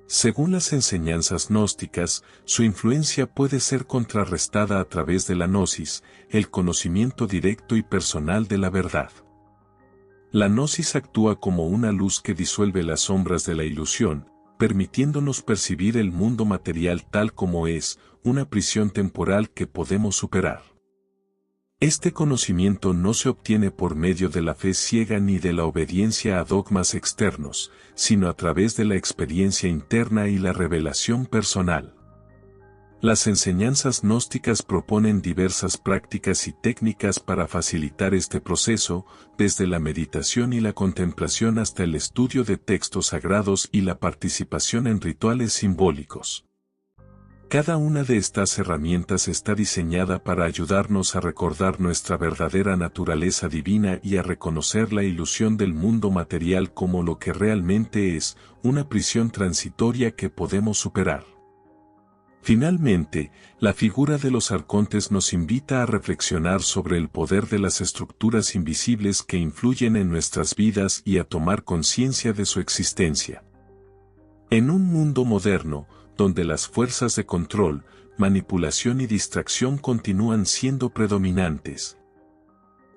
Según las enseñanzas gnósticas, su influencia puede ser contrarrestada a través de la gnosis, el conocimiento directo y personal de la verdad. La gnosis actúa como una luz que disuelve las sombras de la ilusión, permitiéndonos percibir el mundo material tal como es, una prisión temporal que podemos superar. Este conocimiento no se obtiene por medio de la fe ciega ni de la obediencia a dogmas externos, sino a través de la experiencia interna y la revelación personal. Las enseñanzas gnósticas proponen diversas prácticas y técnicas para facilitar este proceso, desde la meditación y la contemplación hasta el estudio de textos sagrados y la participación en rituales simbólicos. Cada una de estas herramientas está diseñada para ayudarnos a recordar nuestra verdadera naturaleza divina y a reconocer la ilusión del mundo material como lo que realmente es, una prisión transitoria que podemos superar. Finalmente, la figura de los arcontes nos invita a reflexionar sobre el poder de las estructuras invisibles que influyen en nuestras vidas y a tomar conciencia de su existencia. En un mundo moderno, donde las fuerzas de control, manipulación y distracción continúan siendo predominantes,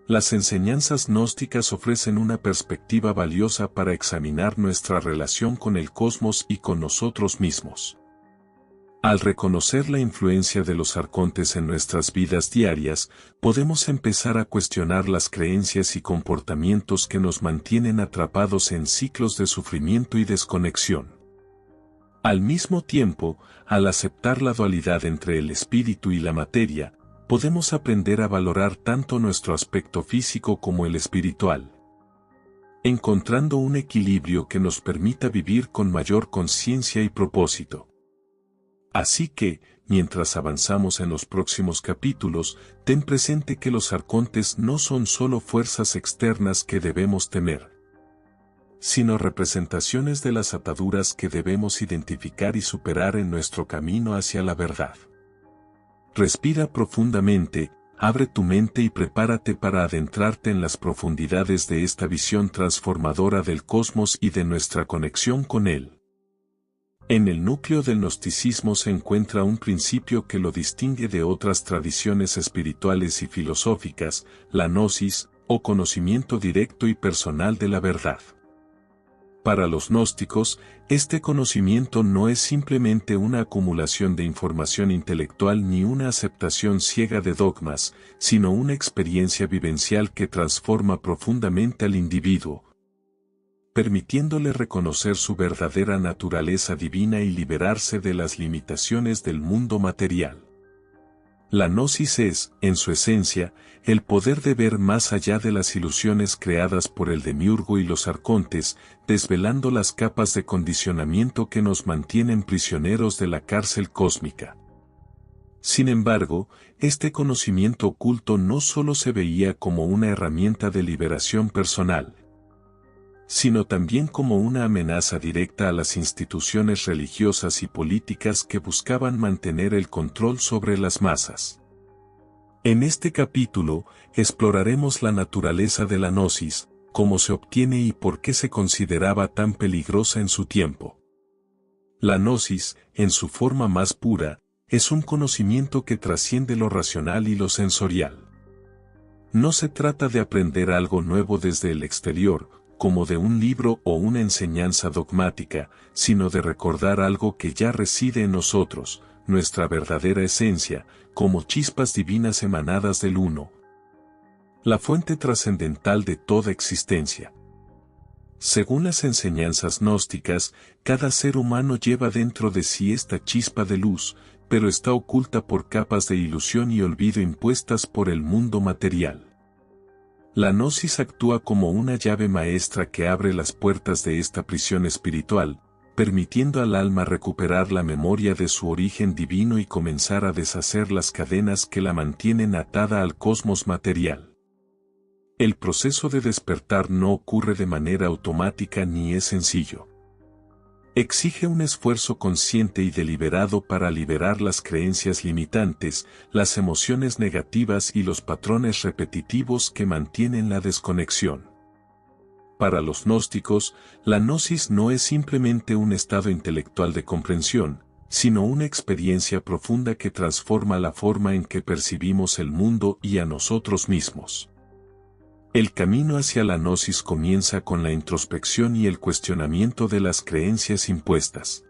las enseñanzas gnósticas ofrecen una perspectiva valiosa para examinar nuestra relación con el cosmos y con nosotros mismos. Al reconocer la influencia de los arcontes en nuestras vidas diarias, podemos empezar a cuestionar las creencias y comportamientos que nos mantienen atrapados en ciclos de sufrimiento y desconexión. Al mismo tiempo, al aceptar la dualidad entre el espíritu y la materia, podemos aprender a valorar tanto nuestro aspecto físico como el espiritual, encontrando un equilibrio que nos permita vivir con mayor conciencia y propósito. Así que, mientras avanzamos en los próximos capítulos, ten presente que los arcontes no son solo fuerzas externas que debemos temer, sino representaciones de las ataduras que debemos identificar y superar en nuestro camino hacia la verdad. Respira profundamente, abre tu mente y prepárate para adentrarte en las profundidades de esta visión transformadora del cosmos y de nuestra conexión con él. En el núcleo del gnosticismo se encuentra un principio que lo distingue de otras tradiciones espirituales y filosóficas, la gnosis, o conocimiento directo y personal de la verdad. Para los gnósticos, este conocimiento no es simplemente una acumulación de información intelectual ni una aceptación ciega de dogmas, sino una experiencia vivencial que transforma profundamente al individuo, permitiéndole reconocer su verdadera naturaleza divina y liberarse de las limitaciones del mundo material. La gnosis es, en su esencia, el poder de ver más allá de las ilusiones creadas por el demiurgo y los arcontes, desvelando las capas de condicionamiento que nos mantienen prisioneros de la cárcel cósmica. Sin embargo, este conocimiento oculto no solo se veía como una herramienta de liberación personal, sino también como una amenaza directa a las instituciones religiosas y políticas que buscaban mantener el control sobre las masas. En este capítulo, exploraremos la naturaleza de la gnosis, cómo se obtiene y por qué se consideraba tan peligrosa en su tiempo. La gnosis, en su forma más pura, es un conocimiento que trasciende lo racional y lo sensorial. No se trata de aprender algo nuevo desde el exterior, como de un libro o una enseñanza dogmática, sino de recordar algo que ya reside en nosotros, nuestra verdadera esencia, como chispas divinas emanadas del Uno, la fuente trascendental de toda existencia. Según las enseñanzas gnósticas, cada ser humano lleva dentro de sí esta chispa de luz, pero está oculta por capas de ilusión y olvido impuestas por el mundo material. La gnosis actúa como una llave maestra que abre las puertas de esta prisión espiritual, permitiendo al alma recuperar la memoria de su origen divino y comenzar a deshacer las cadenas que la mantienen atada al cosmos material. El proceso de despertar no ocurre de manera automática ni es sencillo. Exige un esfuerzo consciente y deliberado para liberar las creencias limitantes, las emociones negativas y los patrones repetitivos que mantienen la desconexión. Para los gnósticos, la gnosis no es simplemente un estado intelectual de comprensión, sino una experiencia profunda que transforma la forma en que percibimos el mundo y a nosotros mismos. El camino hacia la gnosis comienza con la introspección y el cuestionamiento de las creencias impuestas.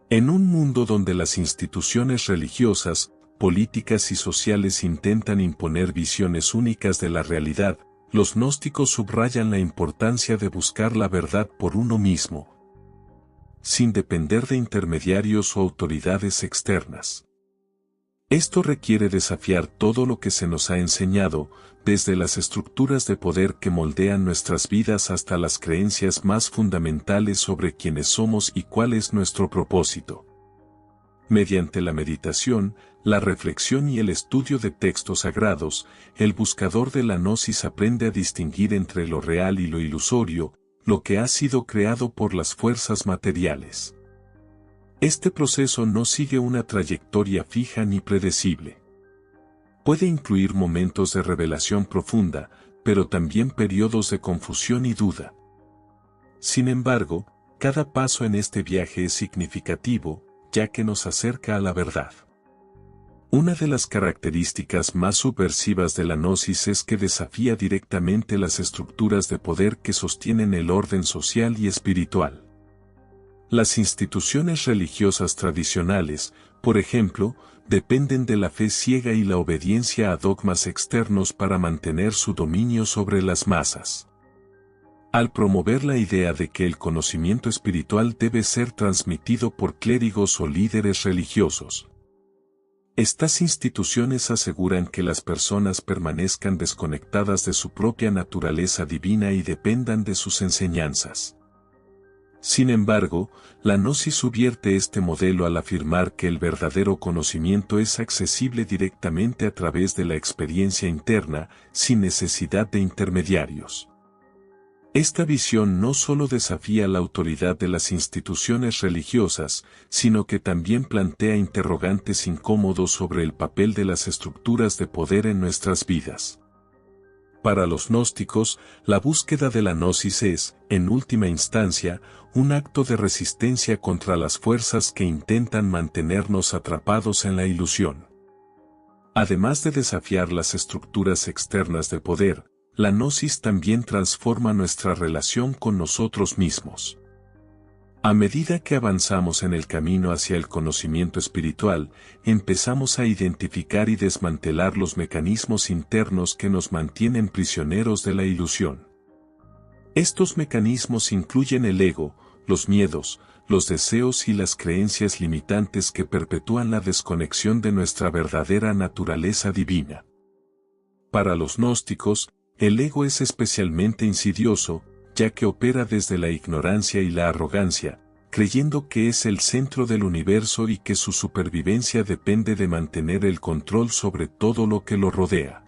En un mundo donde las instituciones religiosas, políticas y sociales intentan imponer visiones únicas de la realidad, los gnósticos subrayan la importancia de buscar la verdad por uno mismo, sin depender de intermediarios o autoridades externas. Esto requiere desafiar todo lo que se nos ha enseñado, desde las estructuras de poder que moldean nuestras vidas hasta las creencias más fundamentales sobre quiénes somos y cuál es nuestro propósito. Mediante la meditación, la reflexión y el estudio de textos sagrados, el buscador de la gnosis aprende a distinguir entre lo real y lo ilusorio, lo que ha sido creado por las fuerzas materiales. Este proceso no sigue una trayectoria fija ni predecible. Puede incluir momentos de revelación profunda, pero también periodos de confusión y duda. Sin embargo, cada paso en este viaje es significativo, ya que nos acerca a la verdad. Una de las características más subversivas de la gnosis es que desafía directamente las estructuras de poder que sostienen el orden social y espiritual. Las instituciones religiosas tradicionales, por ejemplo, dependen de la fe ciega y la obediencia a dogmas externos para mantener su dominio sobre las masas. Al promover la idea de que el conocimiento espiritual debe ser transmitido por clérigos o líderes religiosos, estas instituciones aseguran que las personas permanezcan desconectadas de su propia naturaleza divina y dependan de sus enseñanzas. Sin embargo, la gnosis subvierte este modelo al afirmar que el verdadero conocimiento es accesible directamente a través de la experiencia interna, sin necesidad de intermediarios. Esta visión no solo desafía la autoridad de las instituciones religiosas, sino que también plantea interrogantes incómodos sobre el papel de las estructuras de poder en nuestras vidas. Para los gnósticos, la búsqueda de la gnosis es, en última instancia, un acto de resistencia contra las fuerzas que intentan mantenernos atrapados en la ilusión. Además de desafiar las estructuras externas de poder, la gnosis también transforma nuestra relación con nosotros mismos. A medida que avanzamos en el camino hacia el conocimiento espiritual, empezamos a identificar y desmantelar los mecanismos internos que nos mantienen prisioneros de la ilusión. Estos mecanismos incluyen el ego, los miedos, los deseos y las creencias limitantes que perpetúan la desconexión de nuestra verdadera naturaleza divina. Para los gnósticos, el ego es especialmente insidioso, ya que opera desde la ignorancia y la arrogancia, creyendo que es el centro del universo y que su supervivencia depende de mantener el control sobre todo lo que lo rodea.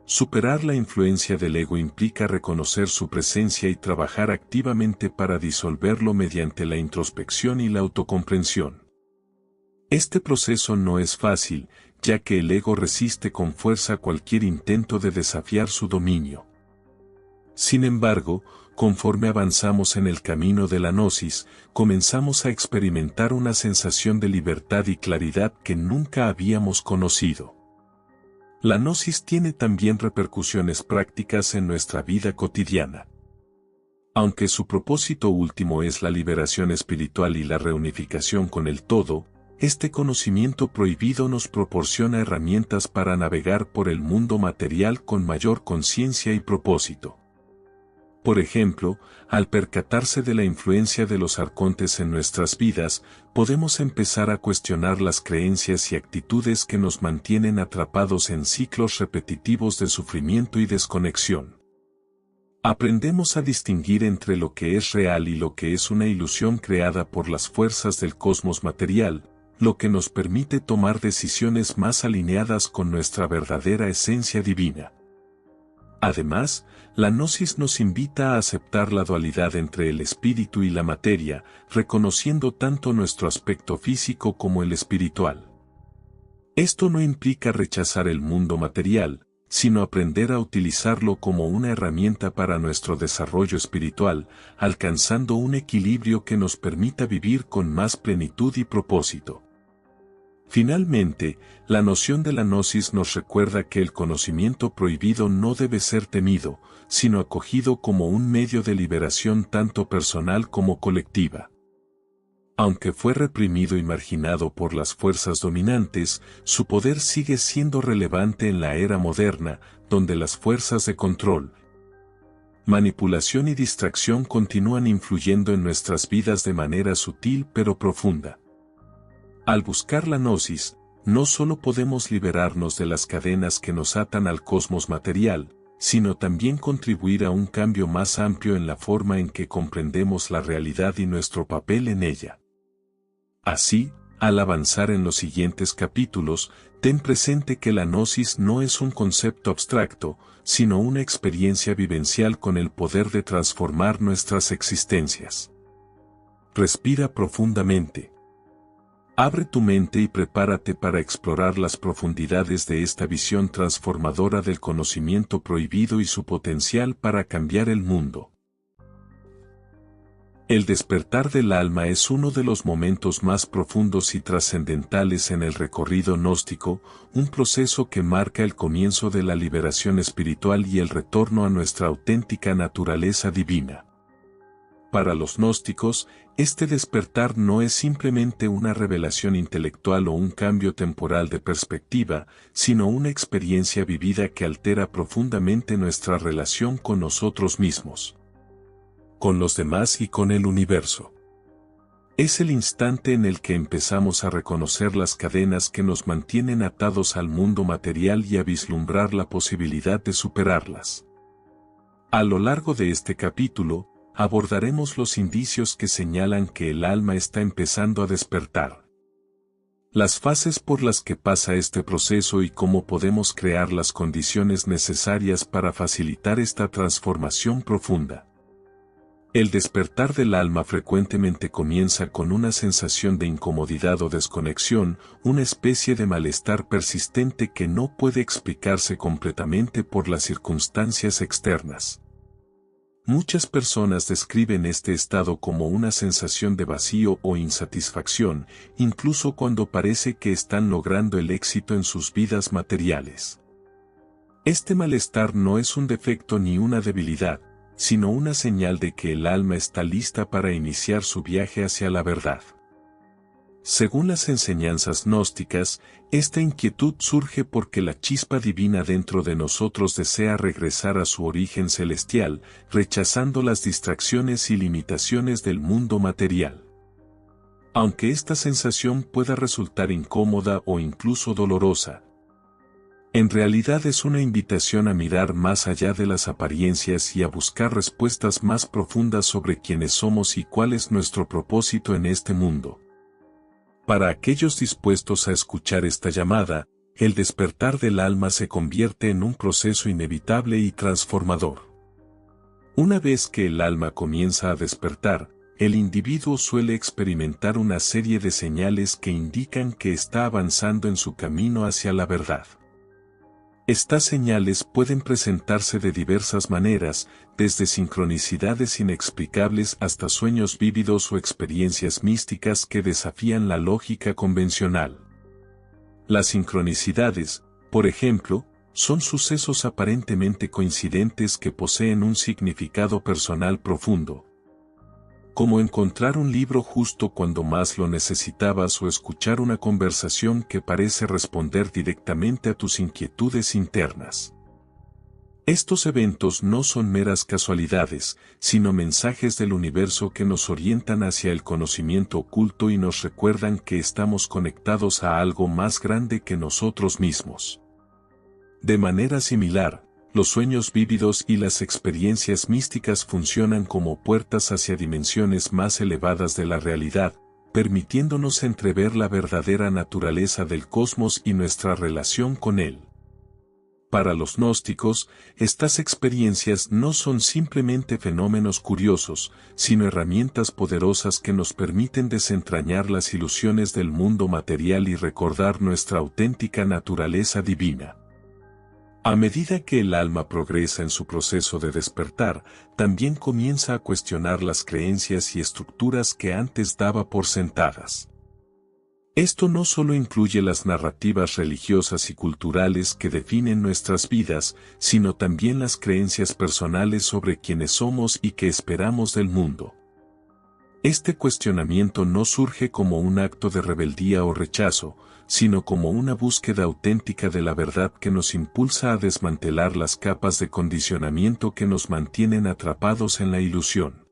Superar la influencia del ego implica reconocer su presencia y trabajar activamente para disolverlo mediante la introspección y la autocomprensión. Este proceso no es fácil, ya que el ego resiste con fuerza cualquier intento de desafiar su dominio. Sin embargo, conforme avanzamos en el camino de la gnosis, comenzamos a experimentar una sensación de libertad y claridad que nunca habíamos conocido. La gnosis tiene también repercusiones prácticas en nuestra vida cotidiana. Aunque su propósito último es la liberación espiritual y la reunificación con el todo, este conocimiento prohibido nos proporciona herramientas para navegar por el mundo material con mayor conciencia y propósito. Por ejemplo, al percatarse de la influencia de los arcontes en nuestras vidas, podemos empezar a cuestionar las creencias y actitudes que nos mantienen atrapados en ciclos repetitivos de sufrimiento y desconexión. Aprendemos a distinguir entre lo que es real y lo que es una ilusión creada por las fuerzas del cosmos material, lo que nos permite tomar decisiones más alineadas con nuestra verdadera esencia divina. Además, la gnosis nos invita a aceptar la dualidad entre el espíritu y la materia, reconociendo tanto nuestro aspecto físico como el espiritual. Esto no implica rechazar el mundo material, sino aprender a utilizarlo como una herramienta para nuestro desarrollo espiritual, alcanzando un equilibrio que nos permita vivir con más plenitud y propósito. Finalmente, la noción de la gnosis nos recuerda que el conocimiento prohibido no debe ser temido, sino acogido como un medio de liberación tanto personal como colectiva. Aunque fue reprimido y marginado por las fuerzas dominantes, su poder sigue siendo relevante en la era moderna, donde las fuerzas de control, manipulación y distracción continúan influyendo en nuestras vidas de manera sutil pero profunda. Al buscar la gnosis, no solo podemos liberarnos de las cadenas que nos atan al cosmos material, sino también contribuir a un cambio más amplio en la forma en que comprendemos la realidad y nuestro papel en ella. Así, al avanzar en los siguientes capítulos, ten presente que la gnosis no es un concepto abstracto, sino una experiencia vivencial con el poder de transformar nuestras existencias. Respira profundamente. Abre tu mente y prepárate para explorar las profundidades de esta visión transformadora del conocimiento prohibido y su potencial para cambiar el mundo. El despertar del alma es uno de los momentos más profundos y trascendentales en el recorrido gnóstico, un proceso que marca el comienzo de la liberación espiritual y el retorno a nuestra auténtica naturaleza divina. Para los gnósticos, este despertar no es simplemente una revelación intelectual o un cambio temporal de perspectiva, sino una experiencia vivida que altera profundamente nuestra relación con nosotros mismos, con los demás y con el universo. Es el instante en el que empezamos a reconocer las cadenas que nos mantienen atados al mundo material y a vislumbrar la posibilidad de superarlas. A lo largo de este capítulo, abordaremos los indicios que señalan que el alma está empezando a despertar. Las fases por las que pasa este proceso y cómo podemos crear las condiciones necesarias para facilitar esta transformación profunda. El despertar del alma frecuentemente comienza con una sensación de incomodidad o desconexión, una especie de malestar persistente que no puede explicarse completamente por las circunstancias externas. Muchas personas describen este estado como una sensación de vacío o insatisfacción, incluso cuando parece que están logrando el éxito en sus vidas materiales. Este malestar no es un defecto ni una debilidad, sino una señal de que el alma está lista para iniciar su viaje hacia la verdad. Según las enseñanzas gnósticas, esta inquietud surge porque la chispa divina dentro de nosotros desea regresar a su origen celestial, rechazando las distracciones y limitaciones del mundo material. Aunque esta sensación pueda resultar incómoda o incluso dolorosa, en realidad es una invitación a mirar más allá de las apariencias y a buscar respuestas más profundas sobre quiénes somos y cuál es nuestro propósito en este mundo. Para aquellos dispuestos a escuchar esta llamada, el despertar del alma se convierte en un proceso inevitable y transformador. Una vez que el alma comienza a despertar, el individuo suele experimentar una serie de señales que indican que está avanzando en su camino hacia la verdad. Estas señales pueden presentarse de diversas maneras, desde sincronicidades inexplicables hasta sueños vívidos o experiencias místicas que desafían la lógica convencional. Las sincronicidades, por ejemplo, son sucesos aparentemente coincidentes que poseen un significado personal profundo, como encontrar un libro justo cuando más lo necesitabas o escuchar una conversación que parece responder directamente a tus inquietudes internas. Estos eventos no son meras casualidades, sino mensajes del universo que nos orientan hacia el conocimiento oculto y nos recuerdan que estamos conectados a algo más grande que nosotros mismos. De manera similar, los sueños vívidos y las experiencias místicas funcionan como puertas hacia dimensiones más elevadas de la realidad, permitiéndonos entrever la verdadera naturaleza del cosmos y nuestra relación con él. Para los gnósticos, estas experiencias no son simplemente fenómenos curiosos, sino herramientas poderosas que nos permiten desentrañar las ilusiones del mundo material y recordar nuestra auténtica naturaleza divina. A medida que el alma progresa en su proceso de despertar, también comienza a cuestionar las creencias y estructuras que antes daba por sentadas. Esto no solo incluye las narrativas religiosas y culturales que definen nuestras vidas, sino también las creencias personales sobre quiénes somos y qué esperamos del mundo. Este cuestionamiento no surge como un acto de rebeldía o rechazo, sino como una búsqueda auténtica de la verdad que nos impulsa a desmantelar las capas de condicionamiento que nos mantienen atrapados en la ilusión.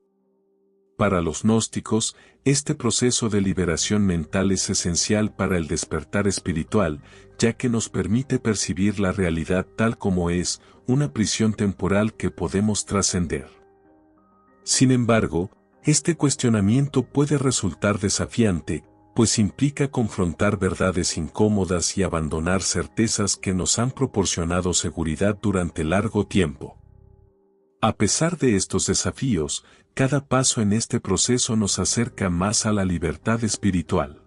Para los gnósticos, este proceso de liberación mental es esencial para el despertar espiritual, ya que nos permite percibir la realidad tal como es, una prisión temporal que podemos trascender. Sin embargo, este cuestionamiento puede resultar desafiante, pues implica confrontar verdades incómodas y abandonar certezas que nos han proporcionado seguridad durante largo tiempo. A pesar de estos desafíos, cada paso en este proceso nos acerca más a la libertad espiritual.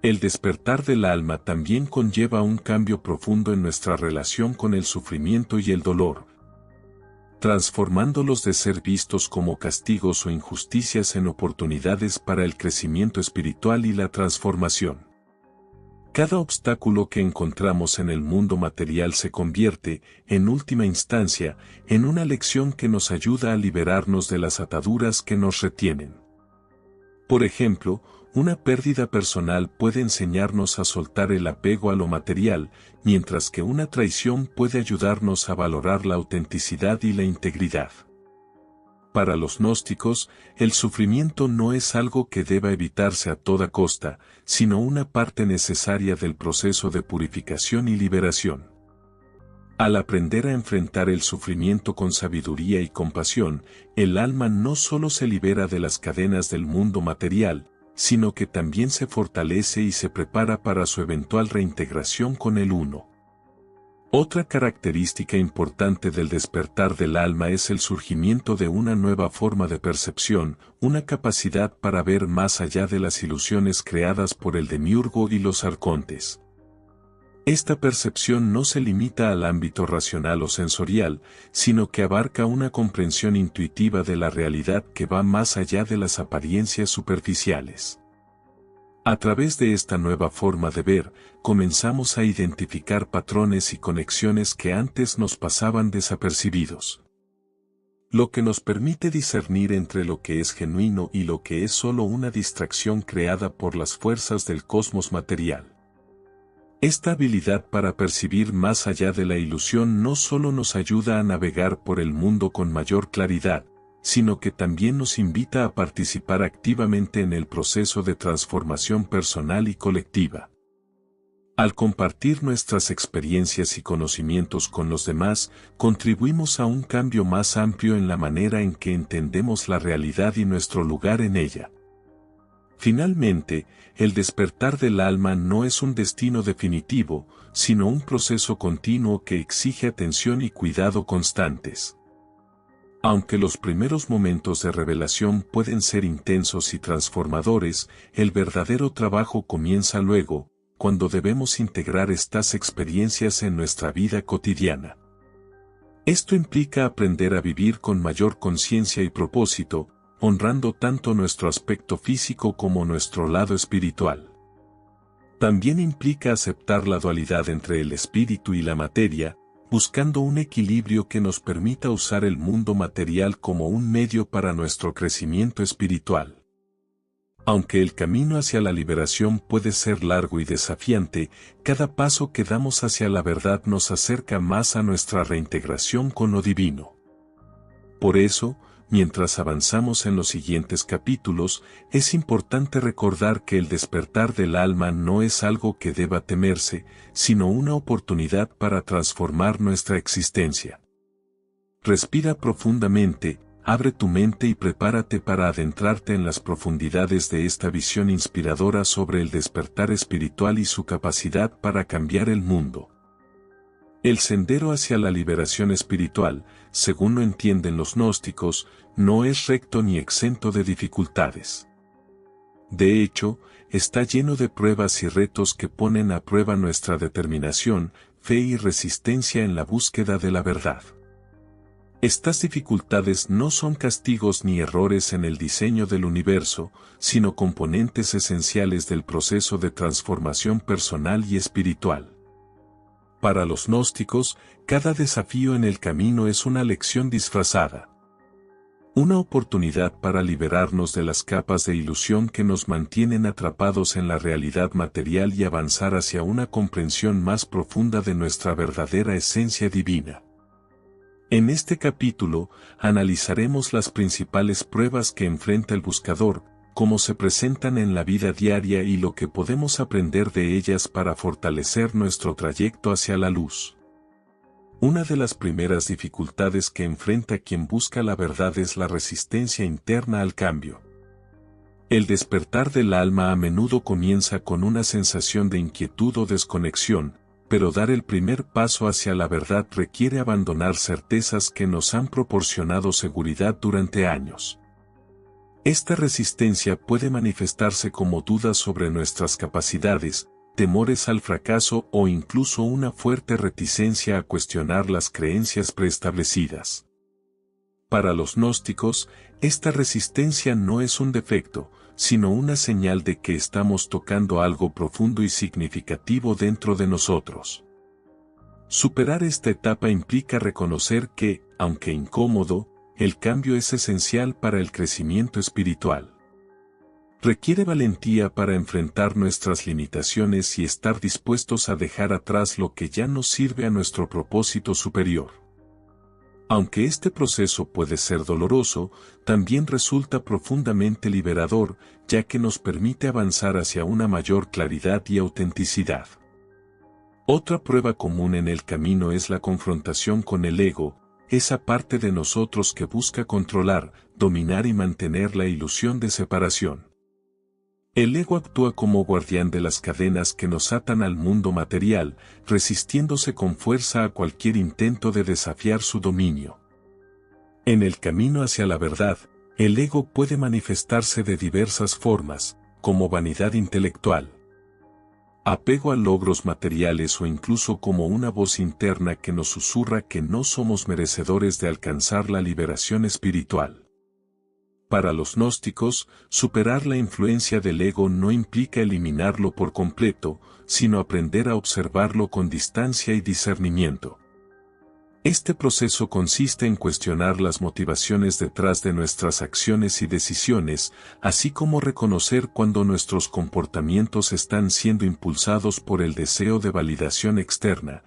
El despertar del alma también conlleva un cambio profundo en nuestra relación con el sufrimiento y el dolor, transformándolos de ser vistos como castigos o injusticias en oportunidades para el crecimiento espiritual y la transformación. Cada obstáculo que encontramos en el mundo material se convierte, en última instancia, en una lección que nos ayuda a liberarnos de las ataduras que nos retienen. Por ejemplo, una pérdida personal puede enseñarnos a soltar el apego a lo material, mientras que una traición puede ayudarnos a valorar la autenticidad y la integridad. Para los gnósticos, el sufrimiento no es algo que deba evitarse a toda costa, sino una parte necesaria del proceso de purificación y liberación. Al aprender a enfrentar el sufrimiento con sabiduría y compasión, el alma no solo se libera de las cadenas del mundo material, sino que también se fortalece y se prepara para su eventual reintegración con el Uno. Otra característica importante del despertar del alma es el surgimiento de una nueva forma de percepción, una capacidad para ver más allá de las ilusiones creadas por el demiurgo y los arcontes. Esta percepción no se limita al ámbito racional o sensorial, sino que abarca una comprensión intuitiva de la realidad que va más allá de las apariencias superficiales. A través de esta nueva forma de ver, comenzamos a identificar patrones y conexiones que antes nos pasaban desapercibidos. Lo que nos permite discernir entre lo que es genuino y lo que es solo una distracción creada por las fuerzas del cosmos material. Esta habilidad para percibir más allá de la ilusión no solo nos ayuda a navegar por el mundo con mayor claridad, sino que también nos invita a participar activamente en el proceso de transformación personal y colectiva. Al compartir nuestras experiencias y conocimientos con los demás, contribuimos a un cambio más amplio en la manera en que entendemos la realidad y nuestro lugar en ella. Finalmente, el despertar del alma no es un destino definitivo, sino un proceso continuo que exige atención y cuidado constantes. Aunque los primeros momentos de revelación pueden ser intensos y transformadores, el verdadero trabajo comienza luego, cuando debemos integrar estas experiencias en nuestra vida cotidiana. Esto implica aprender a vivir con mayor conciencia y propósito, honrando tanto nuestro aspecto físico como nuestro lado espiritual. También implica aceptar la dualidad entre el espíritu y la materia, buscando un equilibrio que nos permita usar el mundo material como un medio para nuestro crecimiento espiritual. Aunque el camino hacia la liberación puede ser largo y desafiante, cada paso que damos hacia la verdad nos acerca más a nuestra reintegración con lo divino. Por eso, mientras avanzamos en los siguientes capítulos, es importante recordar que el despertar del alma no es algo que deba temerse, sino una oportunidad para transformar nuestra existencia. Respira profundamente, abre tu mente y prepárate para adentrarte en las profundidades de esta visión inspiradora sobre el despertar espiritual y su capacidad para cambiar el mundo. El sendero hacia la liberación espiritual, según lo entienden los gnósticos, no es recto ni exento de dificultades. De hecho, está lleno de pruebas y retos que ponen a prueba nuestra determinación, fe y resistencia en la búsqueda de la verdad. Estas dificultades no son castigos ni errores en el diseño del universo, sino componentes esenciales del proceso de transformación personal y espiritual. Para los gnósticos, cada desafío en el camino es una lección disfrazada. Una oportunidad para liberarnos de las capas de ilusión que nos mantienen atrapados en la realidad material y avanzar hacia una comprensión más profunda de nuestra verdadera esencia divina. En este capítulo, analizaremos las principales pruebas que enfrenta el buscador, cómo se presentan en la vida diaria y lo que podemos aprender de ellas para fortalecer nuestro trayecto hacia la luz. Una de las primeras dificultades que enfrenta quien busca la verdad es la resistencia interna al cambio. El despertar del alma a menudo comienza con una sensación de inquietud o desconexión, pero dar el primer paso hacia la verdad requiere abandonar certezas que nos han proporcionado seguridad durante años. Esta resistencia puede manifestarse como dudas sobre nuestras capacidades, temores al fracaso o incluso una fuerte reticencia a cuestionar las creencias preestablecidas. Para los gnósticos, esta resistencia no es un defecto, sino una señal de que estamos tocando algo profundo y significativo dentro de nosotros. Superar esta etapa implica reconocer que, aunque incómodo, el cambio es esencial para el crecimiento espiritual. Requiere valentía para enfrentar nuestras limitaciones y estar dispuestos a dejar atrás lo que ya no sirve a nuestro propósito superior. Aunque este proceso puede ser doloroso, también resulta profundamente liberador, ya que nos permite avanzar hacia una mayor claridad y autenticidad. Otra prueba común en el camino es la confrontación con el ego, esa parte de nosotros que busca controlar, dominar y mantener la ilusión de separación. El ego actúa como guardián de las cadenas que nos atan al mundo material, resistiéndose con fuerza a cualquier intento de desafiar su dominio. En el camino hacia la verdad, el ego puede manifestarse de diversas formas, como vanidad intelectual, apego a logros materiales o incluso como una voz interna que nos susurra que no somos merecedores de alcanzar la liberación espiritual. Para los gnósticos, superar la influencia del ego no implica eliminarlo por completo, sino aprender a observarlo con distancia y discernimiento. Este proceso consiste en cuestionar las motivaciones detrás de nuestras acciones y decisiones, así como reconocer cuando nuestros comportamientos están siendo impulsados por el deseo de validación externa,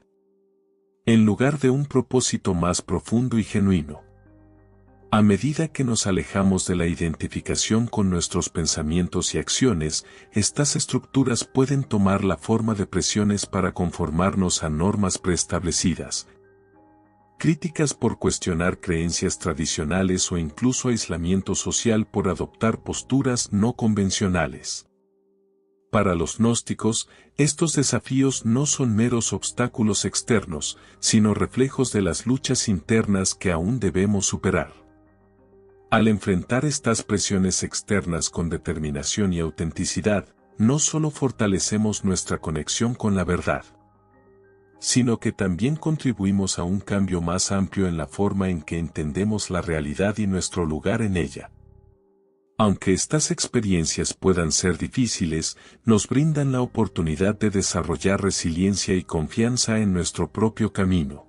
en lugar de un propósito más profundo y genuino. A medida que nos alejamos de la identificación con nuestros pensamientos y acciones, estas estructuras pueden tomar la forma de presiones para conformarnos a normas preestablecidas, críticas por cuestionar creencias tradicionales o incluso aislamiento social por adoptar posturas no convencionales. Para los gnósticos, estos desafíos no son meros obstáculos externos, sino reflejos de las luchas internas que aún debemos superar. Al enfrentar estas presiones externas con determinación y autenticidad, no solo fortalecemos nuestra conexión con la verdad, sino que también contribuimos a un cambio más amplio en la forma en que entendemos la realidad y nuestro lugar en ella. Aunque estas experiencias puedan ser difíciles, nos brindan la oportunidad de desarrollar resiliencia y confianza en nuestro propio camino.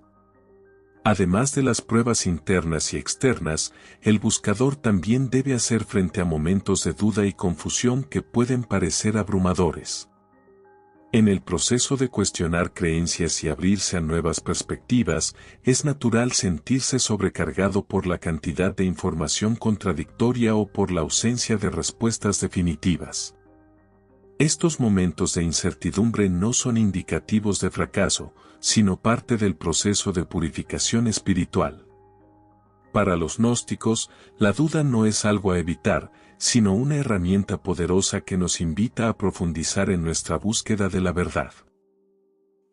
Además de las pruebas internas y externas, el buscador también debe hacer frente a momentos de duda y confusión que pueden parecer abrumadores. En el proceso de cuestionar creencias y abrirse a nuevas perspectivas, es natural sentirse sobrecargado por la cantidad de información contradictoria o por la ausencia de respuestas definitivas. Estos momentos de incertidumbre no son indicativos de fracaso, sino parte del proceso de purificación espiritual. Para los gnósticos, la duda no es algo a evitar, sino una herramienta poderosa que nos invita a profundizar en nuestra búsqueda de la verdad.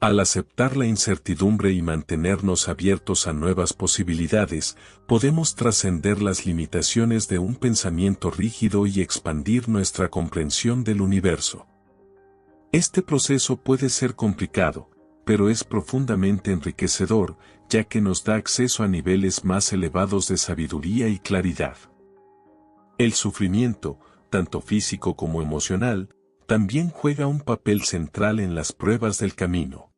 Al aceptar la incertidumbre y mantenernos abiertos a nuevas posibilidades, podemos trascender las limitaciones de un pensamiento rígido y expandir nuestra comprensión del universo. Este proceso puede ser complicado, pero es profundamente enriquecedor, ya que nos da acceso a niveles más elevados de sabiduría y claridad. El sufrimiento, tanto físico como emocional, también juega un papel central en las pruebas del camino.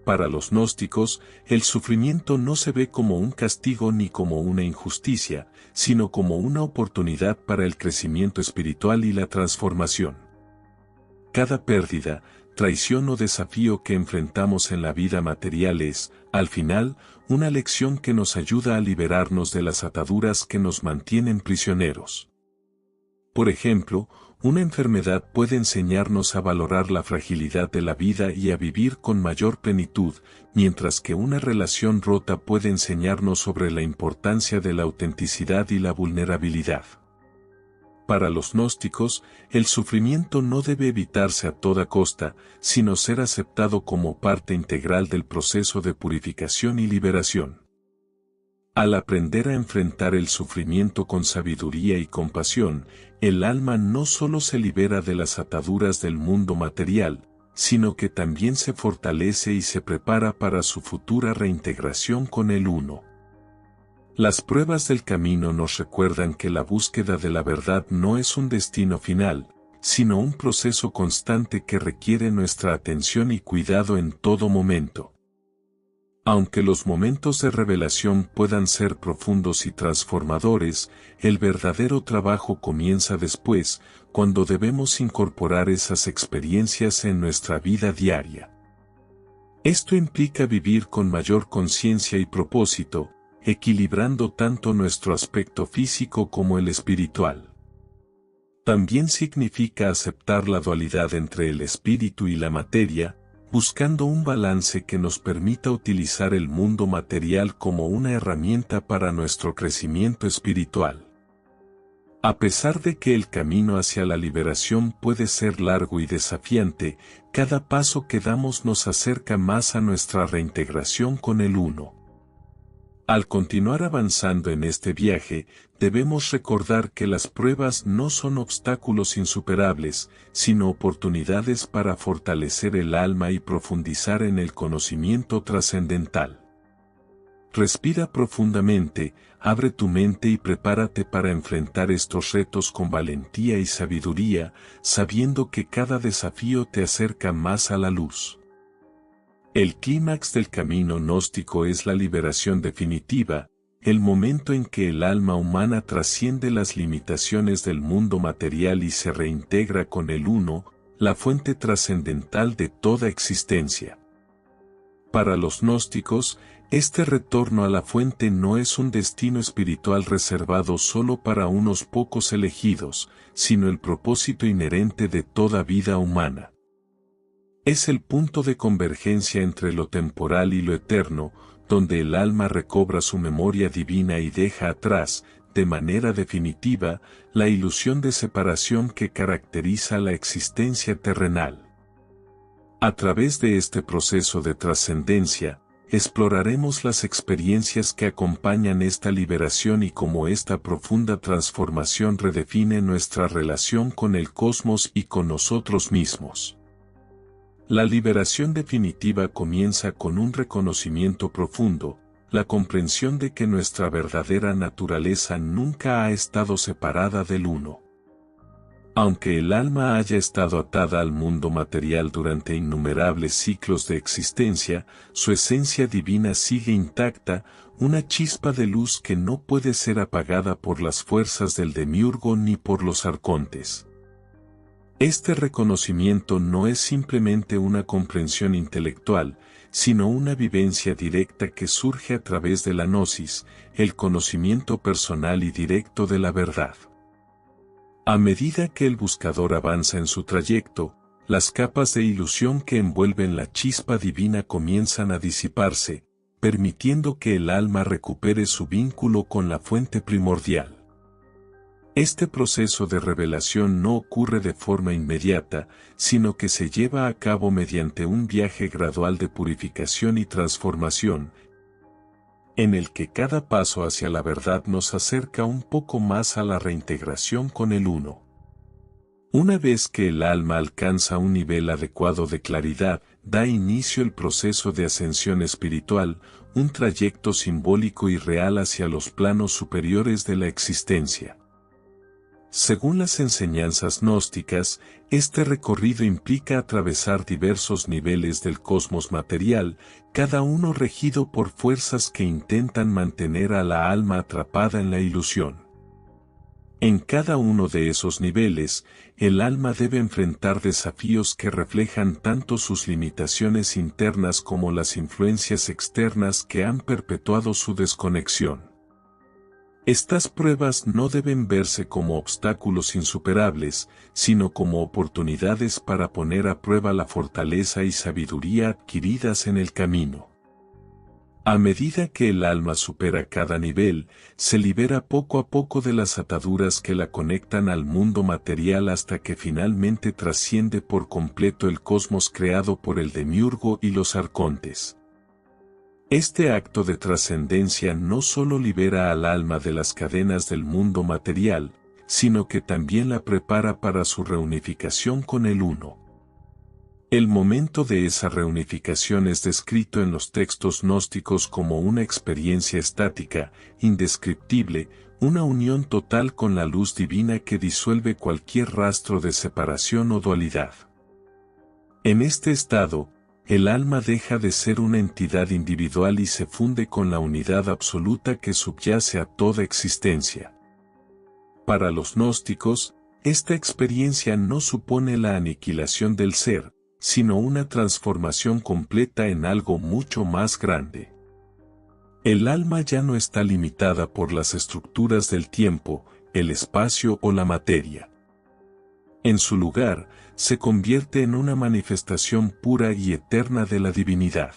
Para los gnósticos, el sufrimiento no se ve como un castigo ni como una injusticia, sino como una oportunidad para el crecimiento espiritual y la transformación. Cada pérdida, traición o desafío que enfrentamos en la vida material es, al final, una lección que nos ayuda a liberarnos de las ataduras que nos mantienen prisioneros. Por ejemplo, una enfermedad puede enseñarnos a valorar la fragilidad de la vida y a vivir con mayor plenitud, mientras que una relación rota puede enseñarnos sobre la importancia de la autenticidad y la vulnerabilidad. Para los gnósticos, el sufrimiento no debe evitarse a toda costa, sino ser aceptado como parte integral del proceso de purificación y liberación. Al aprender a enfrentar el sufrimiento con sabiduría y compasión, el alma no solo se libera de las ataduras del mundo material, sino que también se fortalece y se prepara para su futura reintegración con el Uno. Las pruebas del camino nos recuerdan que la búsqueda de la verdad no es un destino final, sino un proceso constante que requiere nuestra atención y cuidado en todo momento. Aunque los momentos de revelación puedan ser profundos y transformadores, el verdadero trabajo comienza después, cuando debemos incorporar esas experiencias en nuestra vida diaria. Esto implica vivir con mayor conciencia y propósito, equilibrando tanto nuestro aspecto físico como el espiritual. También significa aceptar la dualidad entre el espíritu y la materia, buscando un balance que nos permita utilizar el mundo material como una herramienta para nuestro crecimiento espiritual. A pesar de que el camino hacia la liberación puede ser largo y desafiante, cada paso que damos nos acerca más a nuestra reintegración con el Uno. Al continuar avanzando en este viaje, debemos recordar que las pruebas no son obstáculos insuperables, sino oportunidades para fortalecer el alma y profundizar en el conocimiento trascendental. Respira profundamente, abre tu mente y prepárate para enfrentar estos retos con valentía y sabiduría, sabiendo que cada desafío te acerca más a la luz. El clímax del camino gnóstico es la liberación definitiva, el momento en que el alma humana trasciende las limitaciones del mundo material y se reintegra con el Uno, la fuente trascendental de toda existencia. Para los gnósticos, este retorno a la fuente no es un destino espiritual reservado solo para unos pocos elegidos, sino el propósito inherente de toda vida humana. Es el punto de convergencia entre lo temporal y lo eterno, donde el alma recobra su memoria divina y deja atrás, de manera definitiva, la ilusión de separación que caracteriza la existencia terrenal. A través de este proceso de trascendencia, exploraremos las experiencias que acompañan esta liberación y cómo esta profunda transformación redefine nuestra relación con el cosmos y con nosotros mismos. La liberación definitiva comienza con un reconocimiento profundo, la comprensión de que nuestra verdadera naturaleza nunca ha estado separada del Uno. Aunque el alma haya estado atada al mundo material durante innumerables ciclos de existencia, su esencia divina sigue intacta, una chispa de luz que no puede ser apagada por las fuerzas del demiurgo ni por los arcontes. Este reconocimiento no es simplemente una comprensión intelectual, sino una vivencia directa que surge a través de la gnosis, el conocimiento personal y directo de la verdad. A medida que el buscador avanza en su trayecto, las capas de ilusión que envuelven la chispa divina comienzan a disiparse, permitiendo que el alma recupere su vínculo con la fuente primordial. Este proceso de revelación no ocurre de forma inmediata, sino que se lleva a cabo mediante un viaje gradual de purificación y transformación, en el que cada paso hacia la verdad nos acerca un poco más a la reintegración con el Uno. Una vez que el alma alcanza un nivel adecuado de claridad, da inicio el proceso de ascensión espiritual, un trayecto simbólico y real hacia los planos superiores de la existencia. Según las enseñanzas gnósticas, este recorrido implica atravesar diversos niveles del cosmos material, cada uno regido por fuerzas que intentan mantener a la alma atrapada en la ilusión. En cada uno de esos niveles, el alma debe enfrentar desafíos que reflejan tanto sus limitaciones internas como las influencias externas que han perpetuado su desconexión. Estas pruebas no deben verse como obstáculos insuperables, sino como oportunidades para poner a prueba la fortaleza y sabiduría adquiridas en el camino. A medida que el alma supera cada nivel, se libera poco a poco de las ataduras que la conectan al mundo material hasta que finalmente trasciende por completo el cosmos creado por el demiurgo y los arcontes. Este acto de trascendencia no solo libera al alma de las cadenas del mundo material, sino que también la prepara para su reunificación con el Uno. El momento de esa reunificación es descrito en los textos gnósticos como una experiencia estática, indescriptible, una unión total con la luz divina que disuelve cualquier rastro de separación o dualidad. En este estado, el alma deja de ser una entidad individual y se funde con la unidad absoluta que subyace a toda existencia. Para los gnósticos, esta experiencia no supone la aniquilación del ser, sino una transformación completa en algo mucho más grande. El alma ya no está limitada por las estructuras del tiempo, el espacio o la materia. En su lugar, se convierte en una manifestación pura y eterna de la divinidad.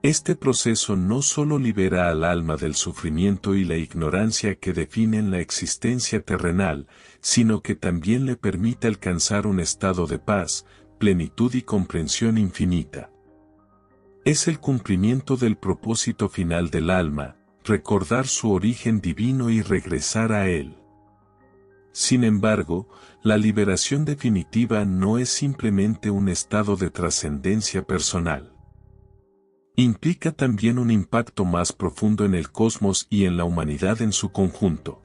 Este proceso no solo libera al alma del sufrimiento y la ignorancia que definen la existencia terrenal, sino que también le permite alcanzar un estado de paz, plenitud y comprensión infinita. Es el cumplimiento del propósito final del alma, recordar su origen divino y regresar a él. Sin embargo, la liberación definitiva no es simplemente un estado de trascendencia personal. Implica también un impacto más profundo en el cosmos y en la humanidad en su conjunto.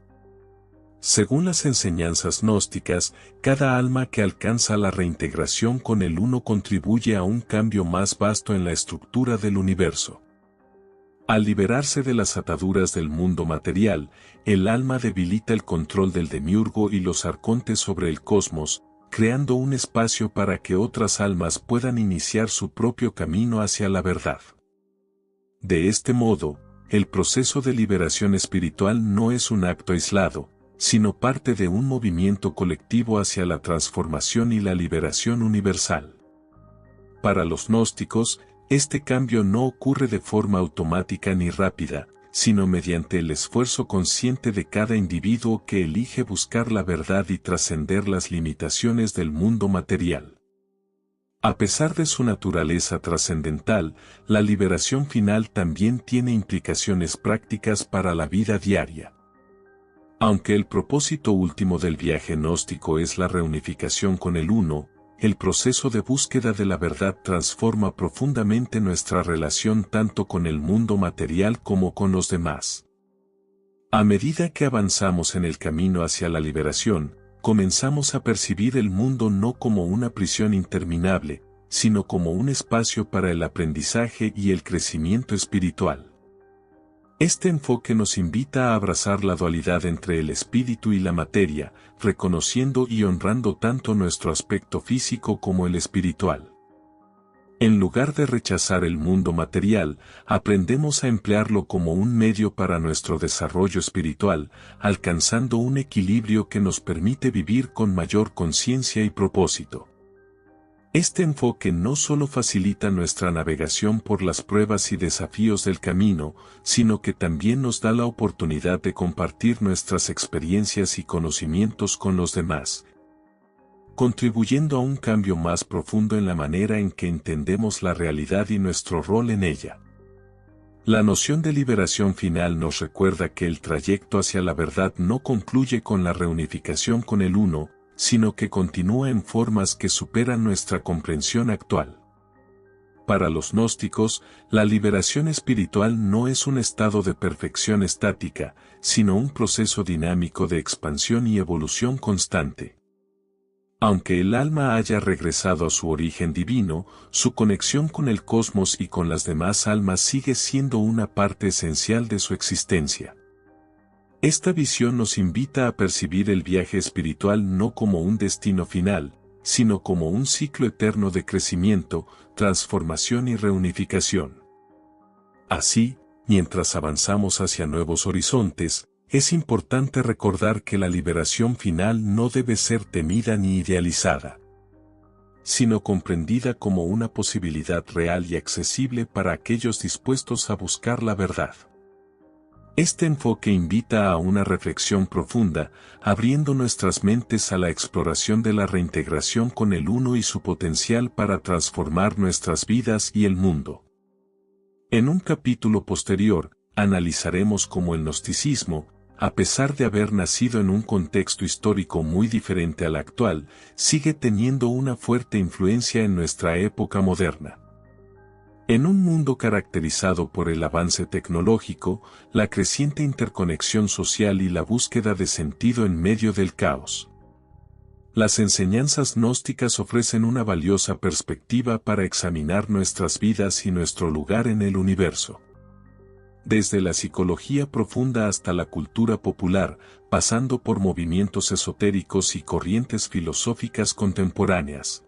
Según las enseñanzas gnósticas, cada alma que alcanza la reintegración con el Uno contribuye a un cambio más vasto en la estructura del universo. Al liberarse de las ataduras del mundo material, el alma debilita el control del demiurgo y los arcontes sobre el cosmos, creando un espacio para que otras almas puedan iniciar su propio camino hacia la verdad. De este modo, el proceso de liberación espiritual no es un acto aislado, sino parte de un movimiento colectivo hacia la transformación y la liberación universal. Para los gnósticos, este cambio no ocurre de forma automática ni rápida, sino mediante el esfuerzo consciente de cada individuo que elige buscar la verdad y trascender las limitaciones del mundo material. A pesar de su naturaleza trascendental, la liberación final también tiene implicaciones prácticas para la vida diaria. Aunque el propósito último del viaje gnóstico es la reunificación con el Uno, el proceso de búsqueda de la verdad transforma profundamente nuestra relación tanto con el mundo material como con los demás. A medida que avanzamos en el camino hacia la liberación, comenzamos a percibir el mundo no como una prisión interminable, sino como un espacio para el aprendizaje y el crecimiento espiritual. Este enfoque nos invita a abrazar la dualidad entre el espíritu y la materia, reconociendo y honrando tanto nuestro aspecto físico como el espiritual. En lugar de rechazar el mundo material, aprendemos a emplearlo como un medio para nuestro desarrollo espiritual, alcanzando un equilibrio que nos permite vivir con mayor conciencia y propósito. Este enfoque no solo facilita nuestra navegación por las pruebas y desafíos del camino, sino que también nos da la oportunidad de compartir nuestras experiencias y conocimientos con los demás, contribuyendo a un cambio más profundo en la manera en que entendemos la realidad y nuestro rol en ella. La noción de liberación final nos recuerda que el trayecto hacia la verdad no concluye con la reunificación con el Uno, sino que continúa en formas que superan nuestra comprensión actual. Para los gnósticos, la liberación espiritual no es un estado de perfección estática, sino un proceso dinámico de expansión y evolución constante. Aunque el alma haya regresado a su origen divino, su conexión con el cosmos y con las demás almas sigue siendo una parte esencial de su existencia. Esta visión nos invita a percibir el viaje espiritual no como un destino final, sino como un ciclo eterno de crecimiento, transformación y reunificación. Así, mientras avanzamos hacia nuevos horizontes, es importante recordar que la liberación final no debe ser temida ni idealizada, sino comprendida como una posibilidad real y accesible para aquellos dispuestos a buscar la verdad. Este enfoque invita a una reflexión profunda, abriendo nuestras mentes a la exploración de la reintegración con el Uno y su potencial para transformar nuestras vidas y el mundo. En un capítulo posterior, analizaremos cómo el gnosticismo, a pesar de haber nacido en un contexto histórico muy diferente al actual, sigue teniendo una fuerte influencia en nuestra época moderna. En un mundo caracterizado por el avance tecnológico, la creciente interconexión social y la búsqueda de sentido en medio del caos, las enseñanzas gnósticas ofrecen una valiosa perspectiva para examinar nuestras vidas y nuestro lugar en el universo. Desde la psicología profunda hasta la cultura popular, pasando por movimientos esotéricos y corrientes filosóficas contemporáneas,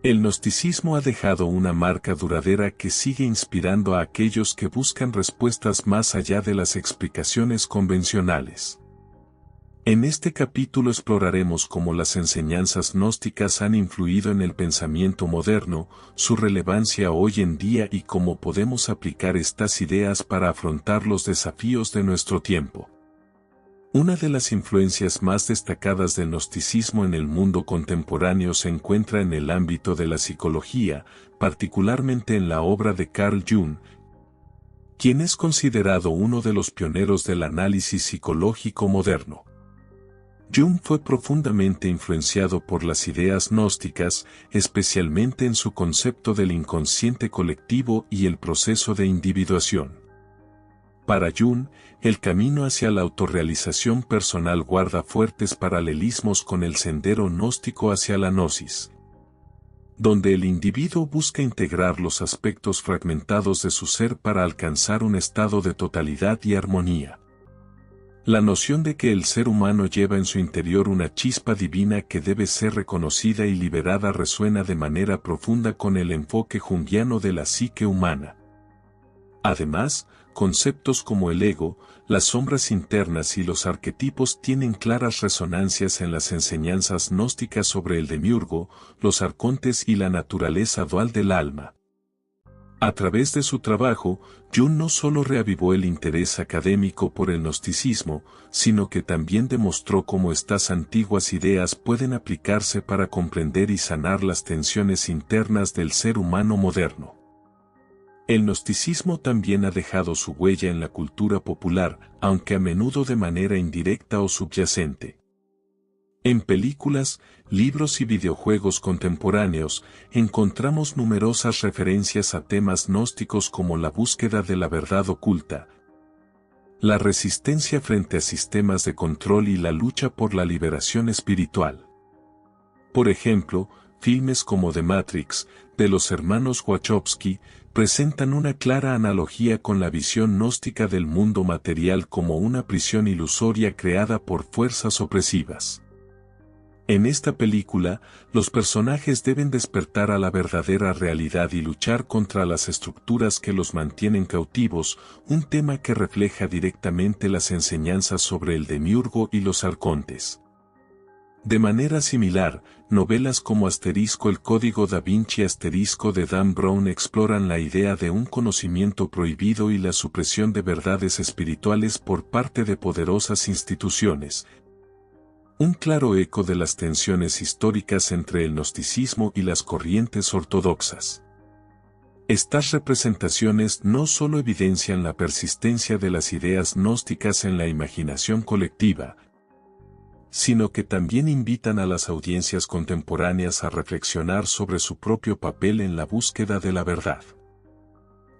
el gnosticismo ha dejado una marca duradera que sigue inspirando a aquellos que buscan respuestas más allá de las explicaciones convencionales. En este capítulo exploraremos cómo las enseñanzas gnósticas han influido en el pensamiento moderno, su relevancia hoy en día y cómo podemos aplicar estas ideas para afrontar los desafíos de nuestro tiempo. Una de las influencias más destacadas del gnosticismo en el mundo contemporáneo se encuentra en el ámbito de la psicología, particularmente en la obra de Carl Jung, quien es considerado uno de los pioneros del análisis psicológico moderno. Jung fue profundamente influenciado por las ideas gnósticas, especialmente en su concepto del inconsciente colectivo y el proceso de individuación. Para Jung, el camino hacia la autorrealización personal guarda fuertes paralelismos con el sendero gnóstico hacia la gnosis, donde el individuo busca integrar los aspectos fragmentados de su ser para alcanzar un estado de totalidad y armonía. La noción de que el ser humano lleva en su interior una chispa divina que debe ser reconocida y liberada resuena de manera profunda con el enfoque junguiano de la psique humana. Además, conceptos como el ego, las sombras internas y los arquetipos tienen claras resonancias en las enseñanzas gnósticas sobre el demiurgo, los arcontes y la naturaleza dual del alma. A través de su trabajo, Jung no solo reavivó el interés académico por el gnosticismo, sino que también demostró cómo estas antiguas ideas pueden aplicarse para comprender y sanar las tensiones internas del ser humano moderno. El gnosticismo también ha dejado su huella en la cultura popular, aunque a menudo de manera indirecta o subyacente. En películas, libros y videojuegos contemporáneos, encontramos numerosas referencias a temas gnósticos como la búsqueda de la verdad oculta, la resistencia frente a sistemas de control y la lucha por la liberación espiritual. Por ejemplo, filmes como The Matrix, de los hermanos Wachowski, presentan una clara analogía con la visión gnóstica del mundo material como una prisión ilusoria creada por fuerzas opresivas. En esta película, los personajes deben despertar a la verdadera realidad y luchar contra las estructuras que los mantienen cautivos, un tema que refleja directamente las enseñanzas sobre el demiurgo y los arcontes. De manera similar, novelas como El Código da Vinci de Dan Brown exploran la idea de un conocimiento prohibido y la supresión de verdades espirituales por parte de poderosas instituciones. Un claro eco de las tensiones históricas entre el gnosticismo y las corrientes ortodoxas. Estas representaciones no solo evidencian la persistencia de las ideas gnósticas en la imaginación colectiva, sino que también invitan a las audiencias contemporáneas a reflexionar sobre su propio papel en la búsqueda de la verdad.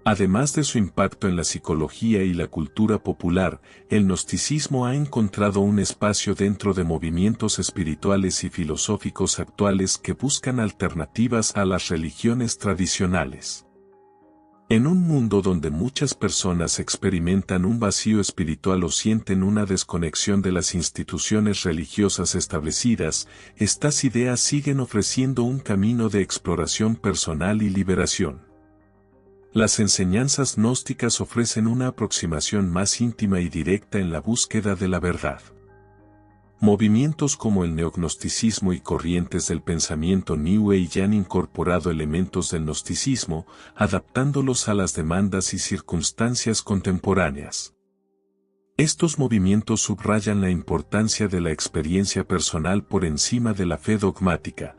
Además de su impacto en la psicología y la cultura popular, el gnosticismo ha encontrado un espacio dentro de movimientos espirituales y filosóficos actuales que buscan alternativas a las religiones tradicionales. En un mundo donde muchas personas experimentan un vacío espiritual o sienten una desconexión de las instituciones religiosas establecidas, estas ideas siguen ofreciendo un camino de exploración personal y liberación. Las enseñanzas gnósticas ofrecen una aproximación más íntima y directa en la búsqueda de la verdad. Movimientos como el neognosticismo y corrientes del pensamiento New Age han incorporado elementos del gnosticismo, adaptándolos a las demandas y circunstancias contemporáneas. Estos movimientos subrayan la importancia de la experiencia personal por encima de la fe dogmática.